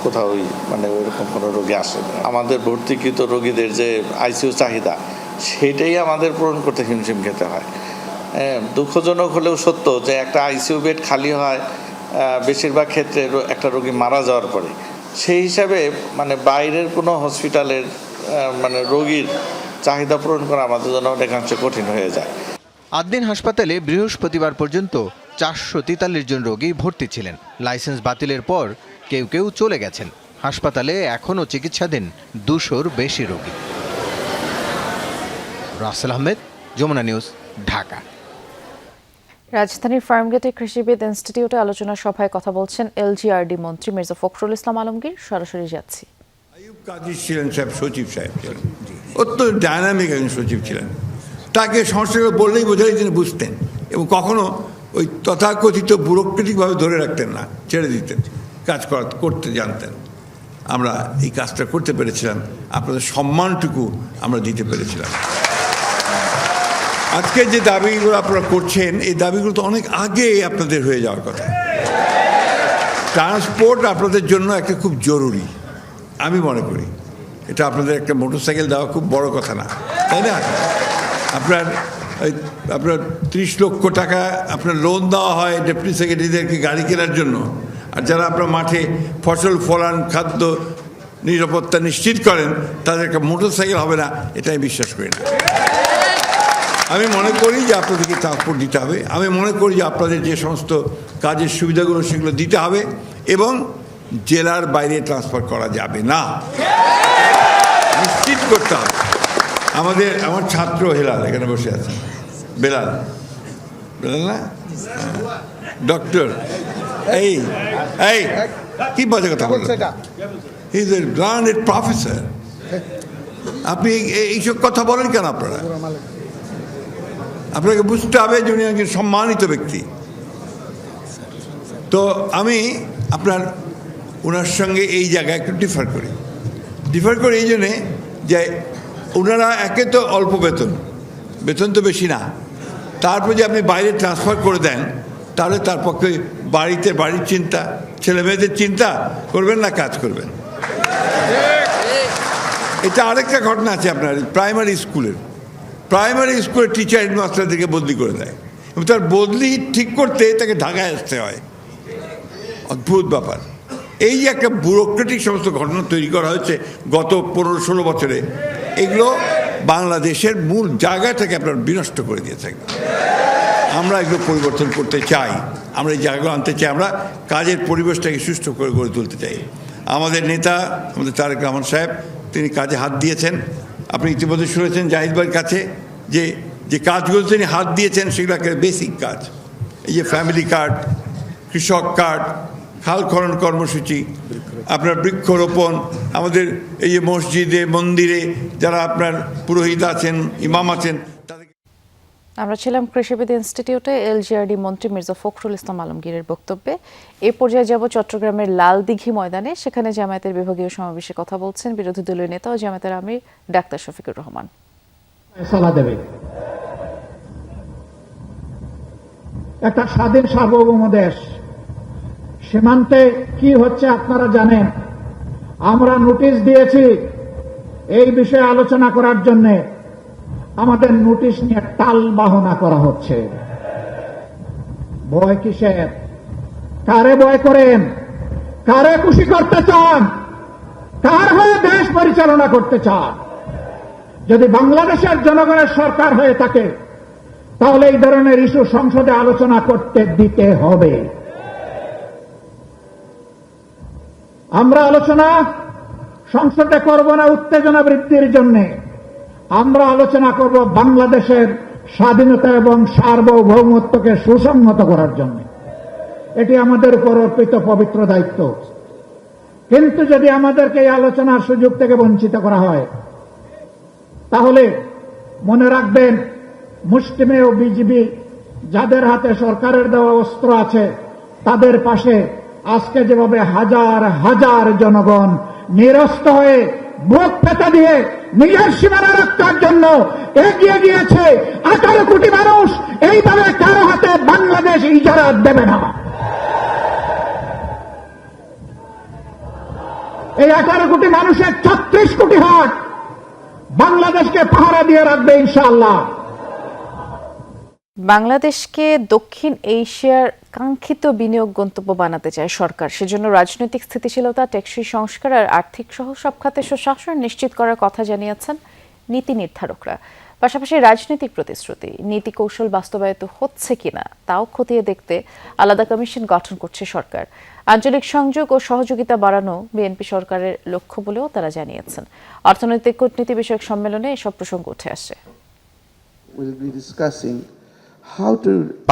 কোথাও মানে ওইরকম কোনো রোগী আসেনি। আমাদের ভর্তিকৃত রোগীদের যে আইসিইউ চাহিদা সেটাই আমাদের পূরণ করতে হিমশিম খেতে হয়। দুঃখজনক হলেও সত্য যে একটা আইসিইউ বেড খালি হয় বেশিরভাগ ক্ষেত্রে একটা রোগী মারা যাওয়ার পরে। সেই হিসাবে মানে বাইরের কোনো হসপিটালের মানে রোগীর চাহিদা পূরণ করা আমাদের জন্য অনেকাংশে কঠিন হয়ে যায়। আদ্দিন হাসপাতালে বৃহস্পতিবার পর্যন্ত 443 জন রোগী ভর্তি ছিলেন। লাইসেন্স বাতিলের পর কেউ কেউ চলে গেছেন। হাসপাতালে এখনও চিকিৎসাধীন 200-র বেশি রোগী। রাসেল আহমেদ, যমুনা নিউজ, ঢাকা। রাজধানীর ফার্মগেটে কৃষিবিদ ইনস্টিটিউটে আলোচনা সভায় কথা বলছেন এলজিআরডি মন্ত্রী মির্জা ফখরুল ইসলাম আলমগীর। সরাসরি যাচ্ছি। আইয়ুব কাদির ছিলেন সচিব সাহেব, অত্যন্ত ডায়নামিক একজন সচিব ছিলেন। তাকে সমস্যাগুলো বললেই বোঝালেই তিনি বুঝতেন এবং কখনো ওই তথাকথিত ব্যুরোক্রেটিকভাবে ধরে রাখতেন না, ছেড়ে দিতেন, কাজ করতে জানতেন। আমরা এই কাজটা করতে পেরেছিলাম, আপনাদের সম্মানটুকু আমরা দিতে পেরেছিলাম। আজকে যে দাবিগুলো আপনারা করছেন, এই দাবিগুলো তো অনেক আগে আপনাদের হয়ে যাওয়ার কথা। ট্রান্সপোর্ট আপনাদের জন্য একটা খুব জরুরি, আমি মনে করি। এটা আপনাদের একটা মোটরসাইকেল দেওয়া খুব বড় কথা না, তাই না? আপনার 30 লক্ষ টাকা আপনার লোন দেওয়া হয় ডেপুটি সেক্রেটারিদেরকে গাড়ি কেনার জন্য, আর যারা আপনার মাঠে ফসল ফলান, খাদ্য নিরাপত্তা নিশ্চিত করেন, তাদের একটা মোটরসাইকেল হবে না, এটা আমি বিশ্বাস করি না। আমি মনে করি যে আপনাদেরকে ট্রান্সপোর্ট দিতে হবে। আমি মনে করি যে আপনাদের যে সমস্ত কাজের সুবিধাগুলো সেগুলো দিতে হবে এবং জেলার বাইরে ট্রান্সফার করা যাবে না, নিশ্চিত করতে হবে। আমার ছাত্র হেলাল এখানে বসে আছে, বেলাল না ডক্টর, এই কি বাজে কথা বলছেন? He is a grounded professor. আপনি এইসব কথা বলেন কেন? আপনাকে বুঝতে হবে যে উনি একজন সম্মানিত ব্যক্তি। তো আমি ওনার সঙ্গে এই জায়গায় একটু ডিফার করি এই জন্যে যে ওনারা একে তো অল্প বেতন তো বেশি না, তারপর যে আপনি বাইরে ট্রান্সফার করে দেন, তাহলে তার পক্ষে বাড়ির চিন্তা, ছেলে মেয়েদের চিন্তা করবেন না, কাজ করবেন। এটা আরেকটা ঘটনা আছে আপনার প্রাইমারি স্কুলের টিচার হেডমাস্টারদেরকে বদলি করে দেয় এবং তার বদলি ঠিক করতে তাকে ঢাকায় আসতে হয়। অদ্ভুত ব্যাপার। এই যে একটা ব্যুরোক্রেটিক সমস্ত ঘটনা তৈরি করা হয়েছে গত 15-16 বছরে, এগুলো বাংলাদেশের মূল জায়গাটাকে আপনার বিনষ্ট করে দিয়েছে। আমরা এগুলো পরিবর্তন করতে চাই, আমরা এই জায়গাগুলো আনতে চাই, আমরা কাজের পরিবেশটাকে সুষ্ঠু করে গড়ে তুলতে চাই। আমাদের নেতা, আমাদের তারেক রহমান সাহেব, তিনি কাজে হাত দিয়েছেন। আপনি ইতিমধ্যে শুনেছেন জাহিদ ভাইয়ের কাছে যে কাজগুলো তিনি হাত দিয়েছেন সেগুলো একটা বেসিক কাজ। এই যে ফ্যামিলি কার্ড, কৃষক কার্ড, খাল খনন কর্মসূচি, আপনার বৃক্ষরোপণ, আমাদের এই যে মসজিদে মন্দিরে যারা আপনার পুরোহিত আছেন, ইমাম আছেন। আমরা ছিলাম কৃষিবিদ ইনস্টিটিউটে এলজিআরডি মন্ত্রী মির্জা ফখরুল ইসলাম আলমগীরের বক্তব্যে। এ পর্যায়ে যাব চট্টগ্রামের লালদিঘি ময়দানে। সেখানে জামায়াতের বিভাগীয় সমাবেশে কথা বলছেন বিরোধী দলীয় নেতা ও জামায়াতের আমির ডাক্তার শফিকুর রহমান। একটা স্বাধীন সার্বভৌম দেশ। সীমান্তে কি হচ্ছে আপনারা জানেন। আমরা নোটিশ দিয়েছি এই বিষয়ে আলোচনা করার জন্য। আমাদের নোটিশ নিয়ে টাল বাহনা করা হচ্ছে। ভয় কিসের? কারে ভয় করেন? কারে খুশি করতে চান? কার হয়ে দেশ পরিচালনা করতে চান? যদি বাংলাদেশের জনগণের সরকার হয়ে থাকে তাহলে এই ধরনের ইস্যু সংসদে আলোচনা করতে দিতে হবে। আমরা আলোচনা সংসদে করব না উত্তেজনা বৃদ্ধির জন্য। আমরা আলোচনা করব বাংলাদেশের স্বাধীনতা এবং সার্বভৌমত্বকে সুসংহত করার জন্য। এটি আমাদের উপর অর্পিত পবিত্র দায়িত্ব। কিন্তু যদি আমাদেরকে এই আলোচনার সুযোগ থেকে বঞ্চিত করা হয় তাহলে মনে রাখবেন, মুষ্টিমেয় বিজিবি যাদের হাতে সরকারের দেওয়া অস্ত্র আছে তাদের পাশে আজকে যেভাবে হাজার হাজার জনগণ নিরস্ত হয়ে বুক পেতে দিয়ে নিজের সীমানা রক্ষার জন্য এগিয়ে গিয়েছে, 18 কোটি মানুষ এইভাবে কারো হাতে বাংলাদেশ ইজারা দেবে না। এই 18 কোটি মানুষের 36 কোটি হাত বাংলাদেশকে পাহারা দিয়ে রাখবে ইনশাআল্লাহ। বাংলাদেশকে দক্ষিণ এশিয়ার কাঙ্ক্ষিত বিনিয়োগ গন্তব্য বানাতে চায় সরকার। সেজন্য রাজনৈতিক স্থিতিশীলতা, টেকসই সংস্কার আর আর্থিক সহ সব খাতে সুশাসন নিশ্চিত করার কথা জানিয়েছেন নীতি নির্ধারকরা। পাশাপাশি রাজনৈতিক প্রতিশ্রুতি, নীতি কৌশল বাস্তবায়িত হচ্ছে কিনা তাও খতিয়ে দেখতে আলাদা কমিশন গঠন করছে সরকার। আঞ্চলিক সংযোগ ও সহযোগিতা বাড়ানো বিএনপি সরকারের লক্ষ্য বলেও তারা জানিয়েছেন। অর্থনৈতিক কূটনীতি বিষয়ক সম্মেলনে এসব প্রসঙ্গ উঠে আসে।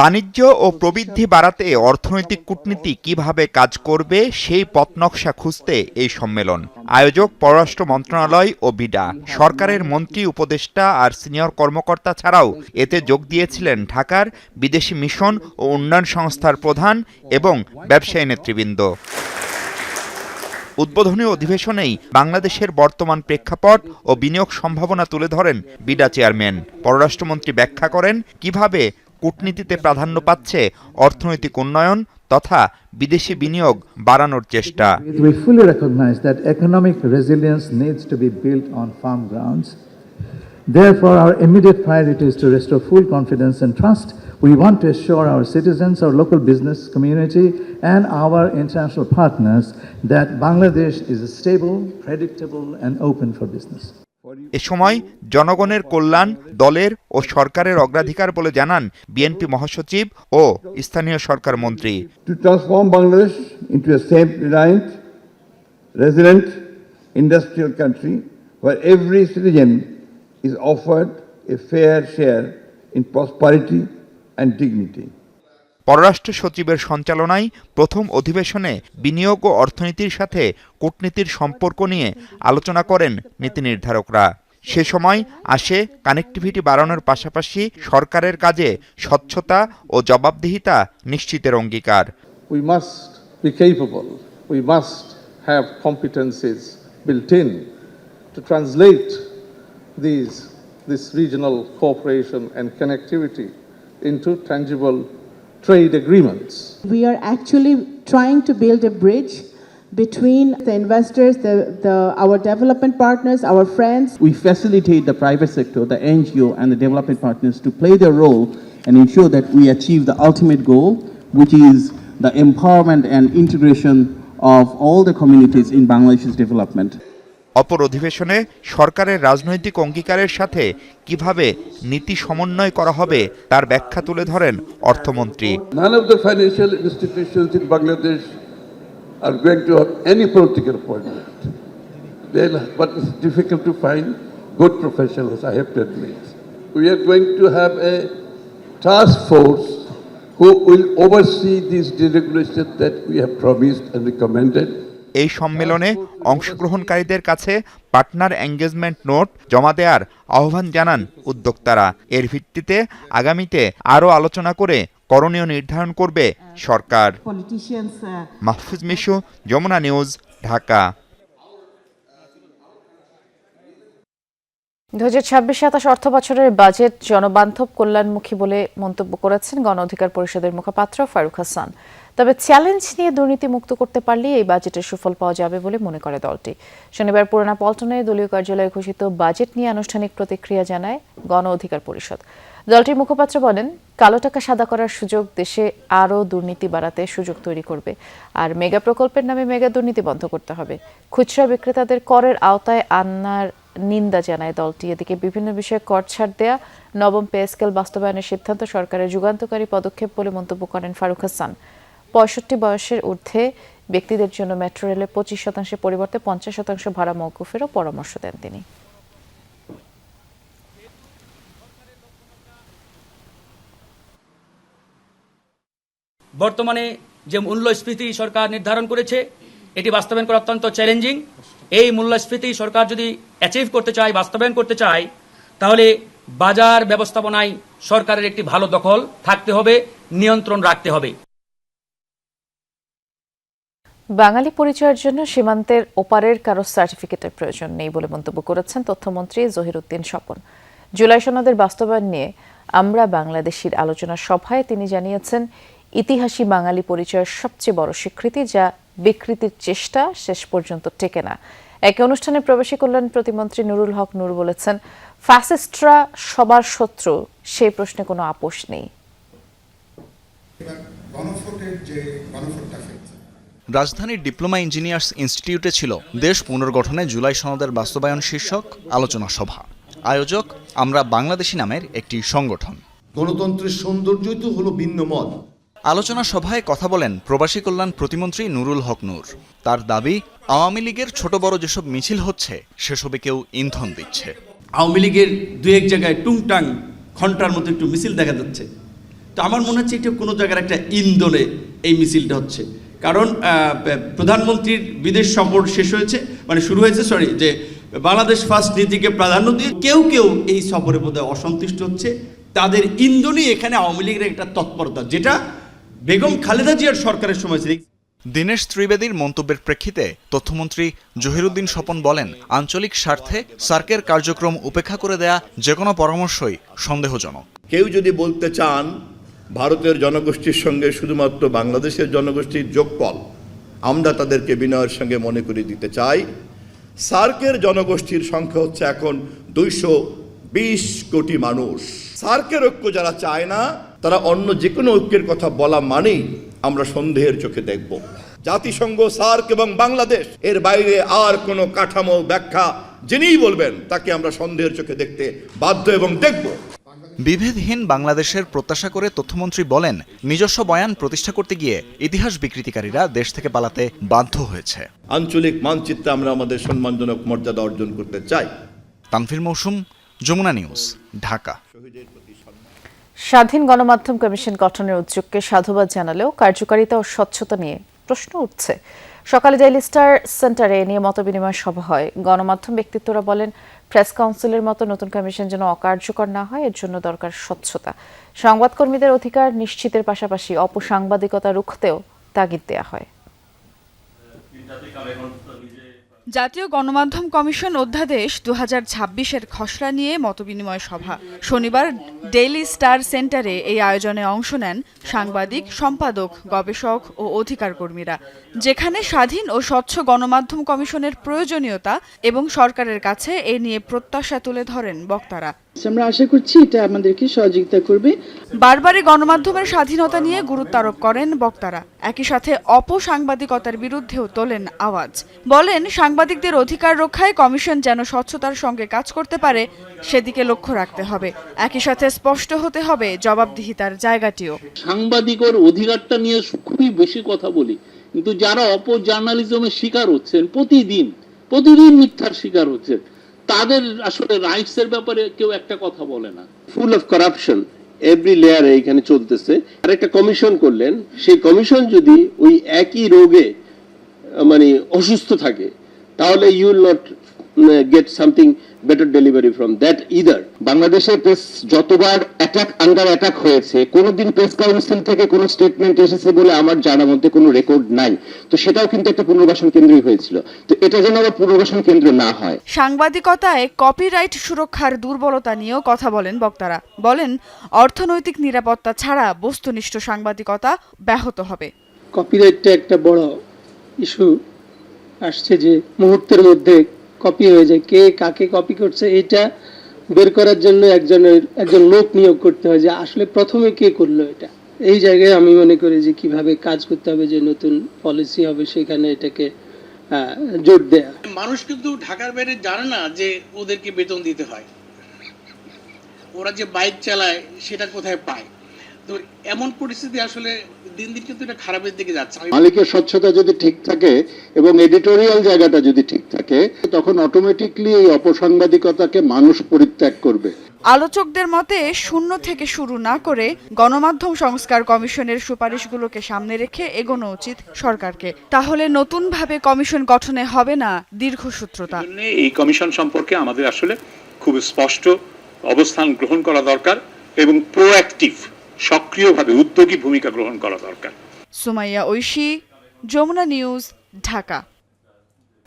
বাণিজ্য ও প্রবৃদ্ধি বাড়াতে অর্থনৈতিক কূটনীতি কিভাবে কাজ করবে সেই পথনকশা খুঁজতে এই সম্মেলন। আয়োজক পররাষ্ট্র মন্ত্রণালয় ও বিডা। সরকারের মন্ত্রী, উপদেষ্টা আর সিনিয়র কর্মকর্তা ছাড়াও এতে যোগ দিয়েছিলেন ঢাকার বিদেশি মিশন ও উন্নয়ন সংস্থার প্রধান এবং ব্যবসায়ী নেতৃবৃন্দ। উদ্বোধনী অধিবেশনেই বাংলাদেশের বর্তমান প্রেক্ষাপট ও বিনিয়োগ সম্ভাবনা তুলে ধরেন বিডা চেয়ারম্যান। পররাষ্ট্রমন্ত্রী ব্যাখ্যা করেন কিভাবে কূটনীতিতে প্রাধান্য পাচ্ছে অর্থনৈতিক উন্নয়ন তথা বিদেশি বিনিয়োগ বাড়ানোর চেষ্টা। We fully recognize that economic resilience needs to be built on firm grounds. Therefore, our immediate priority is to restore full confidence and trust. We want to assure our citizens, our local business community, and our international partners that Bangladesh is stable, predictable, and open for business. এ সময় জনগণের কল্যাণ দলের ও সরকারের অগ্রাধিকার বলে জানান BNP মহাসচিব ও স্থানীয় সরকার মন্ত্রী। To transform Bangladesh into a safe, reliant, resilient, industrial country where every citizen is offered a fair share in prosperity and dignity. পররাষ্ট্র সচিবের সঞ্চালনায় প্রথম অধিবেশনে বিনিয়োগ ও অর্থনীতির সাথে কূটনীতির সম্পর্ক নিয়ে আলোচনা করেন নীতি নির্ধারকরা। সে সময় আসে কানেক্টিভিটি বাড়ানোর পাশাপাশি সরকারের কাজে স্বচ্ছতা ও জবাবদিহিতা নিশ্চিতের অঙ্গীকার। We must be capable, we must have competencies built in to translate this regional cooperation and connectivity into tangible trade agreements. We are actually trying to build a bridge between the investors, our development partners, our friends. We facilitate the private sector, the NGO and the development partners to play their role and ensure that we achieve the ultimate goal, which is the empowerment and integration of all the communities in Bangladesh's development. অপর অধিবেশনে সরকারের রাজনৈতিক অঙ্গীকারের সাথে কিভাবে নীতি সমন্বয় করা হবে তার ব্যাখ্যা তুলে ধরেন অর্থমন্ত্রী। None of the financial institutions in Bangladesh are going to have any political appointment. But it's difficult to find good professionals, I have to admit. We are going to have a task force who will oversee these deregulations that we have promised and recommended. এই সম্মেলনে অংশগ্রহণকারীদের কাছে partner engagement note জমা দেওয়ার আহ্বান জানান উদ্যোক্তারা। এর ভিত্তিতে আগামীতে আরও আলোচনা করে করণীয় নির্ধারণ করবে সরকার। মাহফুজ মিশু, যমুনা নিউজ, ঢাকা। 2026-27 অর্থ বছরের বাজেট জনবান্ধব কল্যাণমুখী বলে মন্তব্য করেছেন গণ অধিকার পরিষদের মুখপাত্র ফারুক হাসান। তবে চ্যালেঞ্জ নিয়ে দুর্নীতি মুক্ত করতে পারলেই এই বাজেটের সুফল পাওয়া যাবে বলে মনে করে দলটি। শনিবার পুরানা পল্টনে দলীয় কার্যালয়ে ঘোষিত বাজেট নিয়ে আনুষ্ঠানিক প্রতিক্রিয়া জানায় গণ অধিকার পরিষদ। দলটির মুখপাত্র বলেন, কালো টাকা সাদা করার সুযোগ দেশে আরও দুর্নীতি বাড়াতে সুযোগ তৈরি করবে, আর মেগা প্রকল্পের নামে মেগা দুর্নীতি বন্ধ করতে হবে। খুচরা বিক্রেতাদের করের আওতায় আনার নিন্দা জানায় দলটি। এদিকে বিভিন্ন বিষয়ে কর ছাড় দেয়া, নবম পে স্কেল বাস্তবায়নের সিদ্ধান্ত সরকারের যুগান্তকারী পদক্ষেপ বলে মন্তব্য করেন ফারুক হাসান। 65 বয়সের ঊর্ধ্বে ব্যক্তিদের জন্য মেট্রো রেলে 25% পরিবর্তে 50% ভাড়া মওকুফেরও পরামর্শ দেন তিনি। বর্তমানে যে মূল্যস্ফীতি সরকার নির্ধারণ করেছে এটি বাস্তবায়ন করা অত্যন্ত চ্যালেঞ্জিং। এই মূল্যস্ফীতি সরকার যদি অ্যাচিভ করতে চায়, বাস্তবায়ন করতে চায়, তাহলে বাজার ব্যবস্থাপনায় সরকারের একটি ভালো দখল থাকতে হবে, নিয়ন্ত্রণ রাখতে হবে। বাঙালি পরিচয়ের জন্য সীমান্তের ওপারের কারো সার্টিফিকেটের প্রয়োজন নেই বলে মন্তব্য করেছেন তথ্যমন্ত্রী জহিরুদ্দিন স্বপন। জুলাই সনদের বাস্তবায়ন নিয়ে আমরা বাংলাদেশির আলোচনা সভায় তিনি জানিয়েছেন, ইতিহাসী বাঙালি পরিচয়ের সবচেয়ে বড় স্বীকৃতি, যা বিকৃতির চেষ্টা শেষ পর্যন্ত টেকে না। এক অনুষ্ঠানে প্রবাসী কল্যাণ প্রতিমন্ত্রী নুরুল হক নূর বলেছেন, ফ্যাসিস্টরা সবার শত্রু, সেই প্রশ্নে কোনো আপোষ নেই। রাজধানীর ডিপ্লোমা ইঞ্জিনিয়ার্স ইনস্টিটিউটে ছিল দেশ পুনর্গঠনে জুলাই সনদের বাস্তবায়ন শীর্ষক আলোচনা সভা। আয়োজক আমরা বাংলাদেশি নামের একটি সংগঠন। গণতন্ত্রের সৌন্দর্যই তো হলো ভিন্ন মত। আলোচনা সভায় কথা বলেন প্রবাসী কল্যাণ প্রতিমন্ত্রী নুরুল হক নূর। তার দাবি, আওয়ামী লীগের ছোট বড় যেসব মিছিল হচ্ছে সেসবে কেউ ইন্ধন দিচ্ছে। আওয়ামী লীগের দু এক জায়গায় টুংটাং ঘন্টার মতো একটু মিছিল দেখা যাচ্ছে, তো আমার মনে হচ্ছে এটা কোনো জায়গার একটা ইন্ধনে এই মিছিলটা হচ্ছে। কারণ প্রধানমন্ত্রীর বিদেশ সফর শেষ হয়েছে, মানে শুরু হয়েছে, যে বাংলাদেশ ফার্স্ট নীতিকে প্রাধান্য দিয়ে কেউ কেউ এই সফরে বোধহয় অসন্তুষ্ট হচ্ছে। তাদের ইন্ধনই এখানে আওয়ামী লীগের একটা তৎপরতা, যেটা বেগম খালেদা জিয়ার সরকারের সময় ছিল। দীনেশ ত্রিবেদীর মন্তব্যের প্রেক্ষিতে তথ্যমন্ত্রী জহিরুদ্দিন স্বপন বলেন, আঞ্চলিক স্বার্থে সার্কের কার্যক্রম উপেক্ষা করে দেয়া যে কোনো পরামর্শই সন্দেহজনক। কেউ যদি বলতে চান ভারতের জনগোষ্ঠীর সঙ্গে শুধুমাত্র বাংলাদেশের জনগোষ্ঠীর যোগফল, আমরা তাদেরকে বিনয়ের সঙ্গে মনে করে দিতে চাই, সার্কের জনগোষ্ঠীর সংখ্যা হচ্ছে এখন 220 কোটি মানুষ। সার্কের ঐক্য যারা চায় না, তারা অন্য যে কোনো ঐক্যের কথা বলা মানেই আমরা সন্দেহের চোখে দেখব। জাতিসংঘ, সার্ক এবং বাংলাদেশ এর বাইরে আর কোনো কাঠামো ব্যাখ্যা যিনিই বলবেন তাকে আমরা সন্দেহের চোখে দেখতে বাধ্য এবং দেখব। বিভেদহীন বাংলাদেশের প্রত্যাশা করে তথ্যমন্ত্রী বলেন, নিজস্ব বয়ান প্রতিষ্ঠা করতে গিয়ে ইতিহাস বিকৃতিকারীরা দেশ থেকে পালাতে বাধ্য হয়েছে। আঞ্চলিক মানচিত্রে আমরা আমাদের সম্মানজনক মর্যাদা অর্জন করতে চাই। তানভীর মৌসুম, যমুনা নিউজ, ঢাকা। স্বাধীন গণমাধ্যম কমিশন গঠনের উদ্যোগকে সাধুবাদ জানালেও কার্যকারিতা ও স্বচ্ছতা নিয়ে প্রশ্ন উঠছে। সকালে ডেইলি স্টার সেন্টারে এ নিয়ে মতবিনিময় সভা হয়। গণমাধ্যম ব্যক্তিত্বরা বলেন, প্রেস কাউন্সিলের মতো নতুন কমিশন যেন অকার্যকর না হয়, এর জন্য দরকার স্বচ্ছতা। সংবাদকর্মীদের অধিকার নিশ্চিতের পাশাপাশি অপসাংবাদিকতা রুখতেও তাগিদ দেওয়া হয়। জাতীয় গণমাধ্যম কমিশন অধ্যাদেশ 2026-এর খসড়া নিয়ে মতবিনিময় সভা শনিবার ডেইলি স্টার সেন্টারে এই আয়োজনে অংশ নেন সাংবাদিক, সম্পাদক, গবেষক ও অধিকার কর্মীরা, যেখানে স্বাধীন ও স্বচ্ছ গণমাধ্যম কমিশনের প্রয়োজনীয়তা এবং সরকারের কাছে এ নিয়ে প্রত্যাশা তুলে ধরেন বক্তারা। আমরা আশা করছি এটা আমাদেরকে সহযোগিতা করবে। বারবারই গণমাধ্যমের স্বাধীনতা নিয়ে গুরুত্ব আরোপ করেন বক্তারা। একই সাথে অপসাংবাদিকতার বিরুদ্ধেও তোলেন আওয়াজ। বলেন, সাংবাদিকদের অধিকার রক্ষায় কমিশন যেন স্বচ্ছতার সঙ্গে কাজ করতে পারে সেদিকে লক্ষ্য রাখতে হবে। একই সাথে স্পষ্ট হতে হবে জবাবদিহিতার জায়গাটিও। সাংবাদিকের অধিকারটা নিয়ে খুবই বেশি কথা বলি, কিন্তু যারা অপজার্নালিজমের শিকার হচ্ছেন, প্রতিদিন মিথ্যার শিকার হচ্ছেন, তাদের আসলে রাইটস এর ব্যাপারে কেউ একটা কথা বলে না। ফুল অফ কারাপশন এভরি লেয়ারে এখানে চলতেছে। আর একটা কমিশন করলেন, সেই কমিশন যদি ওই একই রোগে মানে অসুস্থ থাকে, তাহলে you will not get something better delivery from that either. বাংলাদেশের প্রেস যতবার আন্ডার অ্যাটাক হয়েছে, কোনোদিন প্রেস কাউন্সিল থেকে কোনো স্টেটমেন্ট এসেছে বলে আমার জানার মধ্যে কোনো রেকর্ড নাই। তো সেটাও কিন্তু একটা পুনর্বাসন কেন্দ্রই হয়েছিল। তো এটা যেন আবার পুনর্বাসন কেন্দ্র না হয়। সাংবাদিকতায় কপিরাইট সুরক্ষার দুর্বলতা নিয়েও কথা বলেন বক্তারা। বলেন, অর্থনৈতিক নিরাপত্তা ছাড়া বস্তুনিষ্ঠ সাংবাদিকতা ব্যাহত হবে। কপিরাইটটা একটা বড় ইস্যু আসছে, যে মুহূর্তের মধ্যে কপি হয়ে যায়। কে কাকে কপি করছে এটা বের করার জন্য একজন লোক নিয়োগ করতে হয়, যে আসলে প্রথমে কে করলো এটা। এই জায়গায় আমি মনে করি যে কিভাবে কাজ করতে হবে, যে নতুন পলিসি হবে সেখানে এটাকে জোর দেয়া। মানুষ কিন্তু ঢাকার বাইরে জানে না যে ওদেরকে বেতন দিতে হয়, ওরা যে বাইক চালায় সেটা কোথায় পায়। তো এমন পরিস্থিতি আসলে দিন দিন কিন্তু এটা খারাপের দিকে যাচ্ছে। মালিকের স্বচ্ছতা যদি ঠিক থাকে এবং এডিটোরিয়াল জায়গাটা যদি ঠিক থাকে, তখন অটোমেটিকলি এই অপসাংবাদিকতাকে মানুষ পরিত্যাগ করবে। আলোচকদের মতে, শূন্য থেকে শুরু না করে গণমাধ্যম সংস্কার কমিশনের সুপারিশগুলোকে সামনে রেখে এগোনো উচিত সরকারকে। তাহলে নতুনভাবে কমিশন গঠনে হবে না দীর্ঘসূত্রতা। এই কমিশন সম্পর্কে আমাদের আসলে খুব স্পষ্ট অবস্থান গ্রহণ করা দরকার এবং প্রোঅ্যাক্টিভ, সক্রিয়ভাবে উদ্যোগী ভূমিকা গ্রহণ করা দরকার। সুমাইয়া ঐশী, যমুনা নিউজ, ঢাকা।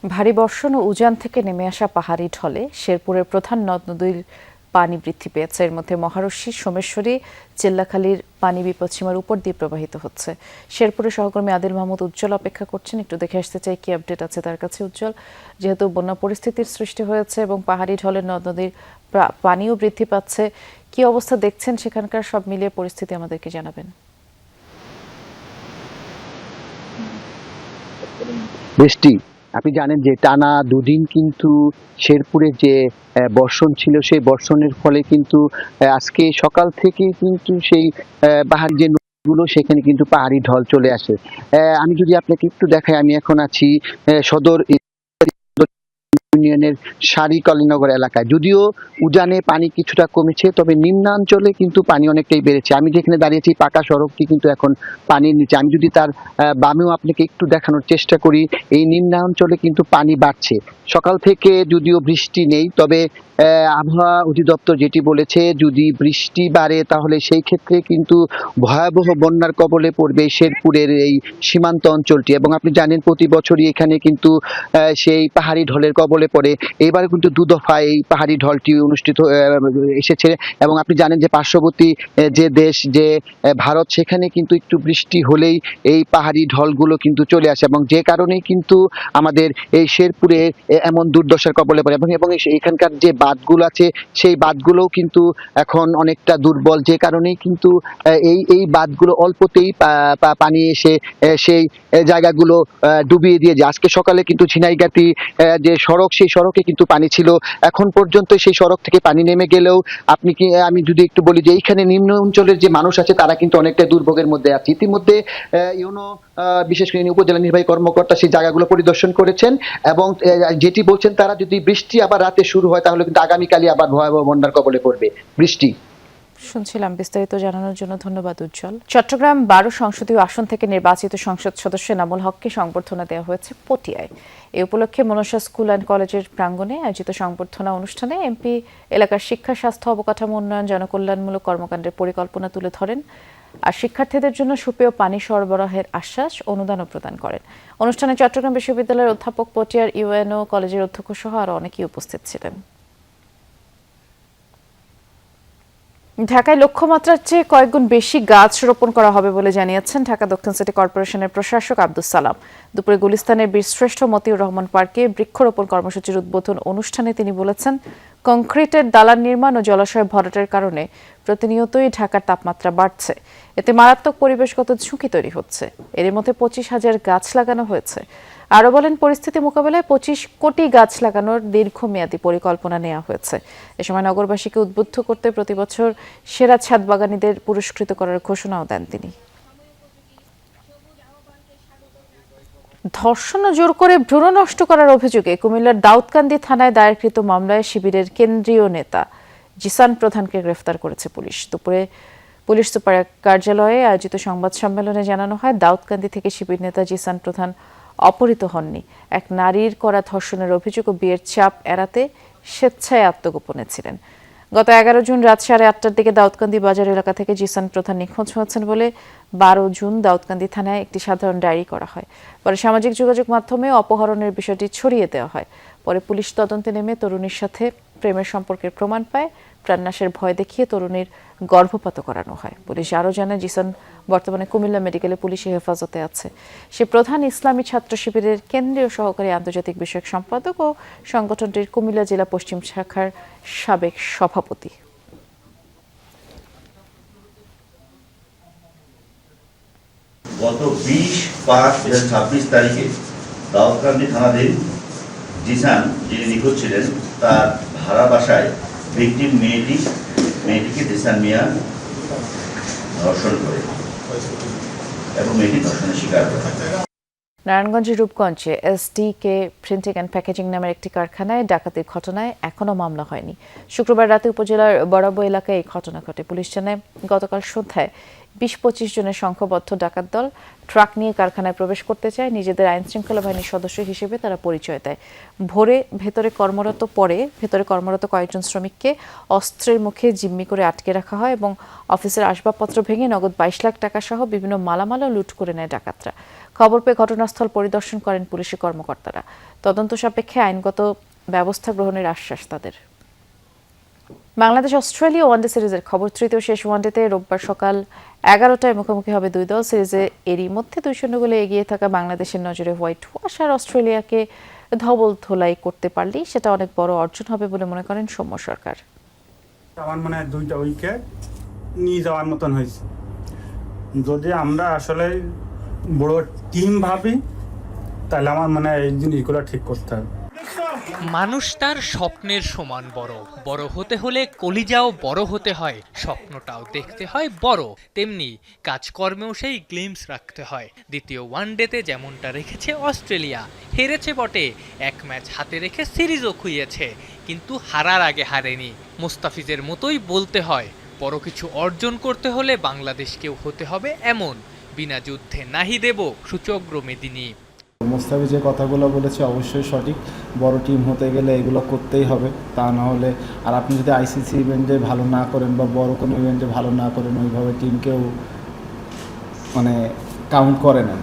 ভারী বর্ষণ ও উজান থেকে নেমে আসা পাহাড়ি ঢলে শেরপুরের প্রধান নদ নদীর পানি বৃদ্ধি পেয়েছে। এর মধ্যে মহারশী, সোমেশ্বরী, চিল্লাখালীর পানি বিপদসীমার উপর দিয়ে প্রবাহিত হচ্ছে। শেরপুরের সহকর্মী আদিল মাহমুদ উজ্জ্বল অপেক্ষা করছেন, একটু দেখে আসতে চাই কি আপডেট আছে তার কাছে। উজ্জ্বল, যেহেতু বন্যা পরিস্থিতির সৃষ্টি হয়েছে এবং পাহাড়ি ঢলের নদ নদীর পানিও বৃদ্ধি পাচ্ছে, কি অবস্থা দেখছেন সেখানকার, সব মিলিয়ে পরিস্থিতি আমাদেরকে জানাবেন। বৃষ্টি, আপনি জানেন যে টানা দুদিন কিন্তু শেরপুরে যে বর্ষণ ছিল, সেই বর্ষণের ফলে কিন্তু আজকে সকাল থেকে কিন্তু সেই পাহাড়ি যে নদীগুলো সেখানে কিন্তু পাহাড়ি ঢল চলে আসে। আমি যদি আপনাকে একটু দেখাই, আমি এখন আছি সদর ইউনিয়নের শাড়িকলিনগর এলাকায়। যদিও উজানে পানি কিছুটা কমেছে, তবে নিম্নাঞ্চলে কিন্তু পানি অনেকটাই বেড়েছে। আমি যেখানে দাঁড়িয়েছি পাকা সড়কটি কিন্তু এখন পানির নিচে। আমি যদি তার বামেও আপনাকে একটু দেখানোর চেষ্টা করি, এই নিম্নাঞ্চলে কিন্তু পানি বাড়ছে। সকাল থেকে যদিও বৃষ্টি নেই, তবে আবহাওয়া অধিদপ্তর যেটি বলেছে, যদি বৃষ্টি বাড়ে তাহলে সেই ক্ষেত্রে কিন্তু ভয়াবহ বন্যার কবলে পড়বে শেরপুরের এই সীমান্ত অঞ্চলটি। এবং আপনি জানেন প্রতি বছরই এখানে কিন্তু সেই পাহাড়ি ঢলের কবলে পড়ে। এবারে কিন্তু দুদফায় এই পাহাড়ি ঢলটি অনুষ্ঠিত এসেছে। এবং আপনি জানেন যে পার্শ্ববর্তী যে দেশ যে ভারত, সেখানে কিন্তু একটু বৃষ্টি হলেই এই পাহাড়ি ঢলগুলো কিন্তু চলে আসে, এবং যে কারণেই কিন্তু আমাদের এই শেরপুরে এমন দুর্দশার কবলে পড়ে। এবং এখানকার যে বাঁধগুলো আছে সেই বাঁধগুলোও কিন্তু এখন অনেকটা দুর্বল, যে কারণেই কিন্তু এই বাঁধগুলো অল্পতেই পানি এসে সেই জায়গাগুলো ডুবিয়ে দিয়ে যায়। আজকে সকালে কিন্তু ঝিনাইগাতি যে সড়ক, সেই সড়কে কিন্তু পানি ছিল। এখন পর্যন্ত সেই সড়ক থেকে পানি নেমে গেলেও আমি যদি একটু বলি যে এইখানে নিম্ন অঞ্চলের যে মানুষ আছে তারা কিন্তু অনেকটা দুর্ভোগের মধ্যে আছে। ইতিমধ্যে ইউনো বিশেষ করে উপজেলা নির্বাহী কর্মকর্তা সেই জায়গাগুলো পরিদর্শন করেছেন, এবং যেটি বলছেন তারা যদি বৃষ্টি আবার রাতে শুরু হয় তাহলে কিন্তু আগামীকালই আবার ভয়াবহ বন্যার কবলে পড়বে। বৃষ্টি শুনছিলাম, বিস্তারিত জানানোর জন্য ধন্যবাদ উজ্জ্বল। চট্টগ্রাম 12 সংসদীয় আসন থেকে নির্বাচিত সংসদ সদস্য এনামুল হককে সংবর্ধনা দেওয়া হয়েছে পটিয়ায়। এ উপলক্ষে মনসা স্কুল অ্যান্ড কলেজের প্রাঙ্গণে আয়োজিত সংবর্ধনা অনুষ্ঠানে এমপি এলাকার শিক্ষা, স্বাস্থ্য, অবকাঠামো উন্নয়ন, জনকল্যাণমূলক কর্মকাণ্ডের পরিকল্পনা তুলে ধরেন, আর শিক্ষার্থীদের জন্য সুপেয় পানি সরবরাহের আশ্বাস, অনুদানও প্রদান করেন। অনুষ্ঠানে চট্টগ্রাম বিশ্ববিদ্যালয়ের অধ্যাপক, পটিয়ার ইউএনও কলেজের অধ্যক্ষ সহ আরও অনেকেই উপস্থিত ছিলেন। ঢাকায় লক্ষ্যমাত্রার চেয়ে কয়েকগুণ বেশি গাছ রোপণ করা হবে বলে জানিয়েছেন ঢাকা দক্ষিণ সিটি কর্পোরেশনের প্রশাসক আব্দুস সালাম। দুপুরে গুলিস্তানের বীরশ্রেষ্ঠ মতিউর রহমান পার্কে বৃক্ষরোপণ কর্মসূচির উদ্বোধন অনুষ্ঠানে তিনি বলেছেন, কংক্রিটের দালান নির্মাণ ও জলাশয় ভরাটের কারণে প্রতিনিয়তই ঢাকার তাপমাত্রা বাড়ছে। এতে মারাত্মক পরিবেশগত ঝুঁকি তৈরি হচ্ছে। এর মধ্যে 25,000 গাছ লাগানো হয়েছে। আরও বলেন, পরিস্থিতি মোকাবেলায় 25 কোটি গাছ লাগানোর দীর্ঘমেয়াদী পরিকল্পনা নেওয়া হয়েছে। এ সময় নগরবাসীকে উদ্বুদ্ধ করতে প্রতিবছর সেরা ছাদ বাগানীদের পুরস্কৃত করার ঘোষণাও দেন তিনি। ধর্ষণ ও জোর করে ভ্রূণ নষ্ট করার অভিযোগে কুমিল্লার দাউদকান্দি থানায় দায়েরকৃত মামলায় শিবিরের কেন্দ্রীয় নেতা জিসান প্রধানকে গ্রেফতার করেছে পুলিশ। দুপুরে পুলিশ সুপার কার্যালয়ে আয়োজিত সংবাদ সম্মেলনে জানানো হয়, দাউদকান্দি থেকে শিবির নেতা জিসান প্রধান অপহৃত হননি। এক নারীর করা ধর্ষণের অভিযোগ ও বিয়ের চাপ এড়াতে স্বেচ্ছায় আত্মগোপনে ছিলেন। গত 11 জুন রাত 8:30টার দিকে দাউদকান্দি বাজার এলাকা থেকে জিসান প্রধান নিখোঁজ হয়েছেন বলে 12 জুন দাউদকান্দি থানায় একটি সাধারণ ডায়েরি করা হয়। পরে সামাজিক যোগাযোগ মাধ্যমে অপহরণের বিষয়টি ছড়িয়ে দেওয়া হয়। পরে পুলিশ তদন্তে নেমে তরুণীর সাথে প্রেমের সম্পর্কের প্রমাণ পায়। প্রাণনাশের ভয় দেখিয়ে তরুণীর গর্ভপাত করানো হয়। পুলিশ আরও জানায়, জিসান বর্তমানে কুমিল্লা মেডিকেলে পুলিশি হেফাজতে আছে। সে প্রধান ইসলামী ছাত্র শিবিরের কেন্দ্রীয় সহকারী আন্তর্জাতিক বিষয়ক সম্পাদক ও সংগঠনটির কুমিল্লা জেলা পশ্চিম শাখার সাবেক সভাপতি। গত 20/5/2026 তারিখে দাউদকান্দি থানাধীন জিসান, যিনি নিখোঁজ ছিলেন, তার ভাড়া বাসায় ভিকটিম মেয়েটিকে জিসান মিয়া ধর্ষণ করে এবং মেয়েটি ধর্ষণের শিকার করে। নারায়ণগঞ্জের রূপগঞ্জে এসডিকে প্রিন্টিং অ্যান্ড প্যাকেজিং নামের একটি কারখানায় ডাকাতির ঘটনায় এখনও মামলা হয়নি। শুক্রবার রাতে উপজেলার বরাবো এলাকায় এই ঘটনা ঘটে। পুলিশ জানায়, গতকাল সন্ধ্যায় 20-25 জনের সংঘবদ্ধ ডাকাত দল ট্রাক নিয়ে কারখানায় প্রবেশ করতে চায়। নিজেদের আইন শৃঙ্খলা বাহিনীর সদস্য হিসেবে তারা পরিচয় দেয়। ভেতরে কর্মরত কয়েকজন শ্রমিককে অস্ত্রের মুখে জিম্মি করে আটকে রাখা হয় এবং অফিসের আসবাবপত্র ভেঙে নগদ 22 লাখ টাকা সহ বিভিন্ন মালামালও লুট করে নেয় ডাকাতরা। খবর পেয়ে ঘটনাস্থল পরিদর্শন করেন পুলিশি কর্মকর্তারা। তদন্ত সাপেক্ষে আইনগত ব্যবস্থা গ্রহণের আশ্বাস তাদের। বাংলাদেশ অস্ট্রেলিয়া ওয়ানডে সিরিজের খবর। তৃতীয় শেষ ওয়ানডেতে রোববার সকাল 11টায় মুখোমুখি হবে দুই দল। সিরিজে এরই মধ্যে 2-0 গোলে এগিয়ে থাকা বাংলাদেশের নজরে হোয়াইট ওয়াশ আর অস্ট্রেলিয়াকে ধবল ধোলাই করতে পারলেই সেটা অনেক বড় অর্জন হবে বলে মনে করেন সৌম্য সরকার। আমার মনে হয় 2টা উইকেট নিয়ে যাওয়ার মতন হয়েছে। যদি আমরা আসলে বড় টিম ভাবি, তাহলে আমার মনে হয় এই জিনিসগুলো ঠিক করতে হবে। মানুষ তার স্বপ্নের সমান বড়। বড় হতে হলে কলিজাও বড় হতে হয়, স্বপ্নটাও দেখতে হয় বড়। তেমনি কাজকর্মেও সেই গ্লিমস রাখতে হয়। দ্বিতীয় ওয়ানডেতে যেমনটা রেখেছে অস্ট্রেলিয়া, হেরেছে বটে, এক ম্যাচ হাতে রেখে সিরিজও খুইয়েছে, কিন্তু হারার আগে হারেনি। মুস্তাফিজের মতোই বলতে হয়, বড় কিছু অর্জন করতে হলে বাংলাদেশকেও হতে হবে এমন, বিনা যুদ্ধে নাহি দেব সূচগ্র মেদিনী। মুস্তাফিজ যে কথাগুলো বলেছে অবশ্যই সঠিক। বড় টিম হতে গেলে এগুলো করতেই হবে, তা না হলে আর আপনি যদি আইসিসি ইভেন্টে ভালো না করেন বা বড় কোনো ইভেন্টে ভালো না করেন, ওইভাবে টিমকেও কাউন্ট করে না।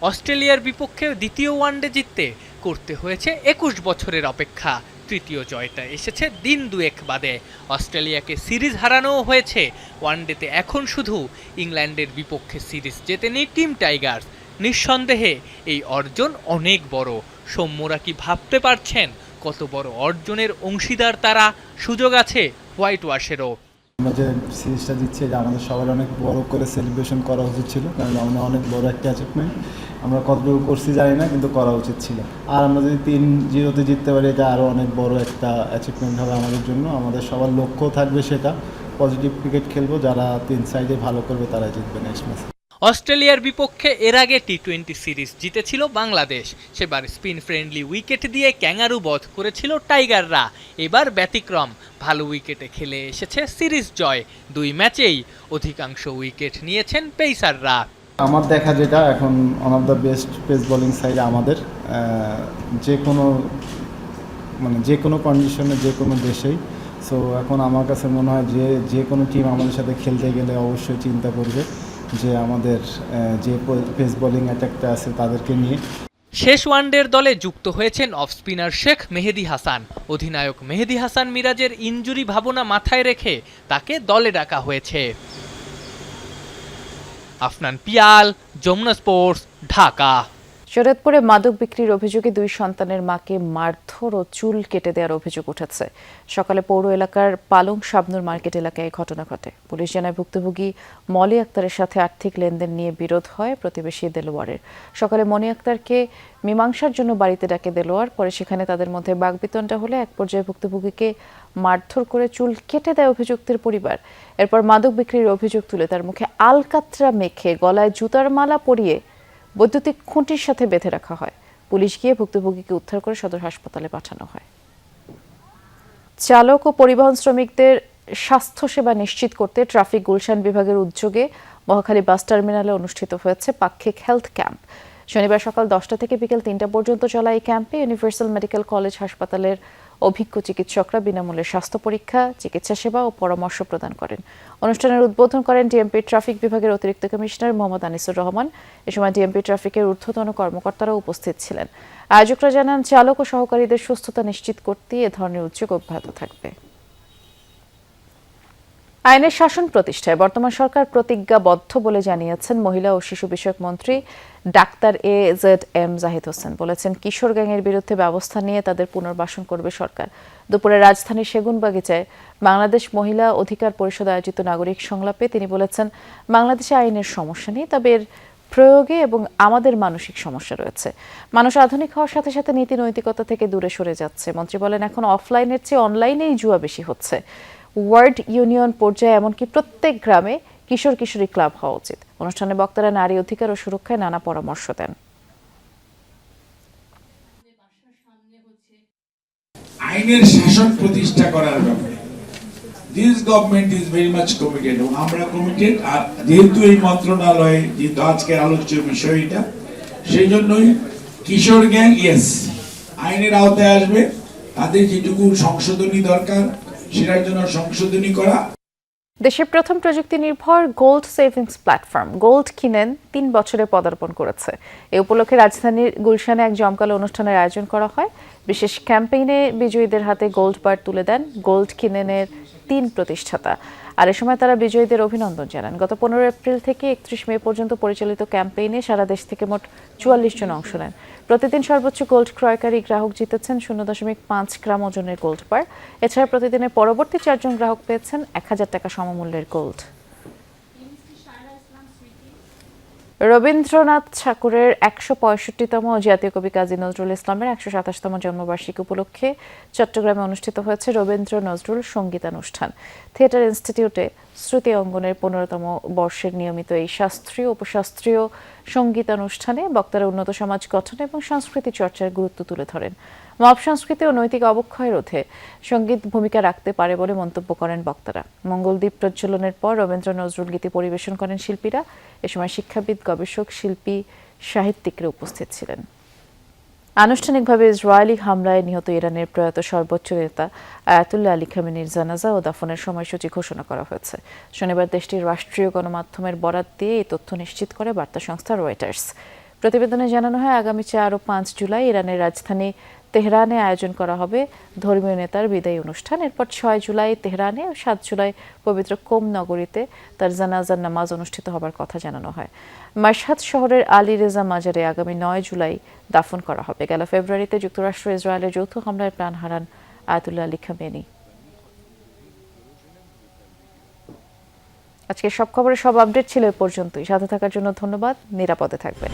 অস্ট্রেলিয়ার বিপক্ষে দ্বিতীয় ওয়ানডে জিততে করতে হয়েছে 21 বছরের অপেক্ষা। তৃতীয় জয়টা এসেছে দিন দুয়েক বাদে। অস্ট্রেলিয়াকে সিরিজ হারানোও হয়েছে। ওয়ানডেতে এখন শুধু ইংল্যান্ডের বিপক্ষে সিরিজ জেতেনি টিম টাইগার্স। নিঃসন্দেহে এই অর্জন অনেক বড়। সৌম্যরা কি ভাবতে পারছেন কত বড় অর্জনের অংশীদার তারা? সুযোগ আছে হোয়াইট ওয়াশেরও। আমরা যে সিরিজটা জিতছি, এটা আমাদের সবার অনেক বড় করে সেলিব্রেশন করা উচিত ছিল, কারণ আমরা অনেক বড় একটা অ্যাচিভমেন্ট। আমরা কতটুকু করছি জানি না, কিন্তু করা উচিত ছিল। আর আমরা যদি 3-0-তে জিততে পারি, এটা আরও অনেক বড় একটা অ্যাচিভমেন্ট হবে আমাদের জন্য। আমাদের সবার লক্ষ্য থাকবে সেটা, পজিটিভ ক্রিকেট খেলবো, যারা 3 সাইডে ভালো করবে তারা জিতবে নেক্সট ম্যাচ। অস্ট্রেলিয়ার বিপক্ষে এর আগে টি-20 সিরিজ জিতেছিল বাংলাদেশ। সেবার স্পিন ফ্রেন্ডলি উইকেট দিয়ে ক্যাঙ্গারু বধ করেছিল টাইগাররা। এবার ব্যতিক্রম, ভালো উইকেটে খেলে এসেছে সিরিজ জয়। 2 ম্যাচেই অধিকাংশ উইকেট নিয়েছেন পেসাররা। আমার দেখা যেটা এখন one of the best pace bowling side আমাদের, যে কোনো কন্ডিশনে যে কোনো দেশেই। সো এখন আমার কাছে মনে হয় যে কোনো টিম আমাদের সাথে খেলতে গেলে অবশ্যই চিন্তা করবে যে আমাদের যে পেস বোলিং অ্যাটাকটা আছে তাদেরকে নিয়ে। শেষ ওয়ানডের দলে যুক্ত হয়েছেন অফ স্পিনার শেখ মেহেদী হাসান। অধিনায়ক মেহেদী হাসান মিরাজের ইনজুরি ভাবনা মাথায় রেখে তাকে দলে ডাকা হয়েছে। আফনান পিয়াল, যমুনা স্পোর্টস, ঢাকা। শরীয়তপুরে মাদক বিক্রির অভিযোগে 2 সন্তানের মাকে মারধর ও চুল কেটে দেওয়ার অভিযোগ উঠেছে। সকালে পৌর এলাকার পালং শাবনুর মার্কেট এলাকায় এই ঘটনা ঘটে। পুলিশ জানায়, ভুক্তভোগী মলি আক্তারের সাথে আর্থিক লেনদেন নিয়ে বিরোধ হয় প্রতিবেশী দেলোয়ারের। সকালে মনি আক্তারকে মীমাংসার জন্য বাড়িতে ডাকে দেলোয়ার। পরে সেখানে তাদের মধ্যে বাকবিতণ্ডা হলে এক পর্যায়ে ভুক্তভোগীকে মারধর করে চুল কেটে দেয় অভিযুক্তের পরিবার। এরপর মাদক বিক্রির অভিযোগ তুলে তার মুখে আলকাতরা মেখে গলায় জুতার মালা পরিয়ে বৈদ্যুতিক খুঁটির সাথে বেঁধে রাখা হয়। পুলিশ গিয়ে ভুক্তভোগীকে উদ্ধার করে সদর হাসপাতালে পাঠানো হয়। চালক ও পরিবহন শ্রমিকদের স্বাস্থ্যসেবা নিশ্চিত করতে ট্রাফিক গুলশান বিভাগের উদ্যোগে মহাখালী বাস টার্মিনালে অনুষ্ঠিত হয়েছে পাক্ষিক হেলথ ক্যাম্প। শনিবার সকাল 10টা থেকে বিকেল 3টা পর্যন্ত চলা এই ক্যাম্পে ইউনিভার্সাল মেডিকেল কলেজ হাসপাতালের অভিজ্ঞ চিকিৎসকরা বিনামূল্যে স্বাস্থ্য পরীক্ষা, চিকিৎসা সেবা ও পরামর্শ প্রদান করেন। অনুষ্ঠানের উদ্বোধন করেন ডিএমপি ট্রাফিক বিভাগের অতিরিক্ত কমিশনার মোহাম্মদ আনিসুর রহমান। এ সময় ডিএমপি ট্রাফিকের ঊর্ধ্বতন কর্মকর্তারা উপস্থিত ছিলেন। আয়োজকরা জানান, চালক ও সহকারীদের সুস্থতা নিশ্চিত করতে এ ধরনের উদ্যোগ অব্যাহত থাকবে। আইনের শাসন প্রতিষ্ঠায় বর্তমান সরকার প্রতিজ্ঞাবদ্ধ বলে জানিয়েছেন মহিলা ও শিশু বিষয়ক মন্ত্রী ডাক্তার AZM জাহিদ হোসেন। বলেছেন, কিশোর গ্যাংয়ের বিরুদ্ধে ব্যবস্থা নিয়ে তাদের পুনর্বাসন করবে সরকার। দুপুরে রাজধানীর সেগুনবাগিচায় বাংলাদেশ মহিলা অধিকার পরিষদ আয়োজিত নাগরিক সংলাপে তিনি বলেছেন, বাংলাদেশে আইনের সমস্যা নেই, তবে এর প্রয়োগে এবং আমাদের মানসিক সমস্যা রয়েছে। মানুষ আধুনিক হওয়ার সাথে সাথে নীতি নৈতিকতা থেকে দূরে সরে যাচ্ছে। মন্ত্রী বলেন, এখন অফলাইনের চেয়ে অনলাইনেই জুয়া বেশি হচ্ছে। ওয়ার্ড ইউনিয়ন পর্যায়ে এমনকি প্রত্যেক গ্রামে কিশোর কিশোরী ক্লাব হওয়া উচিত। অনুষ্ঠানে বক্তারা নারী অধিকার ও সুরক্ষায় নানা পরামর্শ দেন। আইনের শাসন প্রতিষ্ঠা করার ব্যাপারে this government is very much committed, এবং আমরা কমিটেড। আর যেহেতু এই মন্ত্রণালয়ে যেহেতু আজকের আলোচ্য বিষয় এটা, সেই জন্যই কিশোর গ্যাং আইনের আওতায় আসবে। তাদের যেটুকু সংশোধনী দরকার সেটার জন্য সংশোধনী করা। দেশের প্রথম প্রযুক্তি নির্ভর গোল্ড সেভিংস প্ল্যাটফর্ম গোল্ড কিনেন 3 বছরে পদার্পণ করেছে। এই উপলক্ষে রাজধানীর গুলশানে এক জমকালো অনুষ্ঠানের আয়োজন করা হয়। বিশেষ ক্যাম্পেইনে বিজয়ীদের হাতে গোল্ড বার তুলে দেন গোল্ড কিনেনের 3 প্রতিষ্ঠাতা। আর এ সময় তারা বিজয়ীদের অভিনন্দন জানান। গত 15 এপ্রিল থেকে 31 মে পর্যন্ত পরিচালিত ক্যাম্পেইনে সারা দেশ থেকে মোট 44 জন অংশ নেন। প্রতিদিন সর্বোচ্চ গোল্ড ক্রয়কারী গ্রাহক জিতেছেন 0.5 গ্রাম ওজনের গোল্ড বার। এছাড়া প্রতিদিনের পরবর্তী 4 জন গ্রাহক পেয়েছেন 1000 টাকা সমমূল্যের গোল্ড। রবীন্দ্রনাথ ঠাকুরের 165তম জাতীয় কবি কাজী নজরুল ইসলামের 127তম জন্মবার্ষিকী উপলক্ষে চট্টগ্রামে অনুষ্ঠিত হয়েছে রবীন্দ্র নজরুল সঙ্গীতানুষ্ঠান। থিয়েটার ইনস্টিটিউটে শ্রুতি অঙ্গনের 15তম বর্ষের নিয়মিত এই শাস্ত্রীয় উপশাস্ত্রীয় সঙ্গীতানুষ্ঠানে বক্তারা উন্নত সমাজ গঠন এবং সংস্কৃতি চর্চার গুরুত্ব তুলে ধরেন। মব সংস্কৃতি ও নৈতিক অবক্ষয় রোধে সঙ্গীত ভূমিকা রাখতে পারে বলে মন্তব্য করেন বক্তারা। মঙ্গলদ্বীপ প্রজ্বলনের পর রবীন্দ্র নজরুল গীতি পরিবেশন করেন শিল্পীরা। এ সময় শিক্ষাবিদ, গবেষক, শিল্পী, সাহিত্যিকরা উপস্থিত ছিলেন। আনুষ্ঠানিকভাবে ইসরায়েলি হামলায় নিহত ইরানের প্রয়াত সর্বোচ্চ নেতা আয়াতুল্লাহ আলী খামেনির জানাজা ও দাফনের সময়সূচি ঘোষণা করা হয়েছে। শনিবার দেশটির রাষ্ট্রীয় গণমাধ্যমের বরাত দিয়ে এই তথ্য নিশ্চিত করে বার্তা সংস্থা রয়টার্স। প্রতিবেদনে জানানো হয়, আগামী 4 ও 5 জুলাই ইরানের রাজধানী তেহরানে আয়োজন করা হবে ধর্মীয় নেতার বিদায়ী অনুষ্ঠান। এরপর 6 জুলাই তেহরানে ও 7 জুলাই পবিত্র কোম নগরীতে তার জানাজার নামাজ অনুষ্ঠিত হবার কথা জানানো হয়। মাশহাদ শহরের আলী রেজা মাজারে আগামী 9 জুলাই দাফন করা হবে। গেল ফেব্রুয়ারিতে যুক্তরাষ্ট্র ইসরায়েলের যৌথ হামলায় প্রাণ হারান আয়াতুল্লাহ আলী খামেনি। আজকে সব খবরের সব আপডেট ছিল এ পর্যন্তই। সাথে থাকার জন্য ধন্যবাদ। নিরাপদে থাকবেন।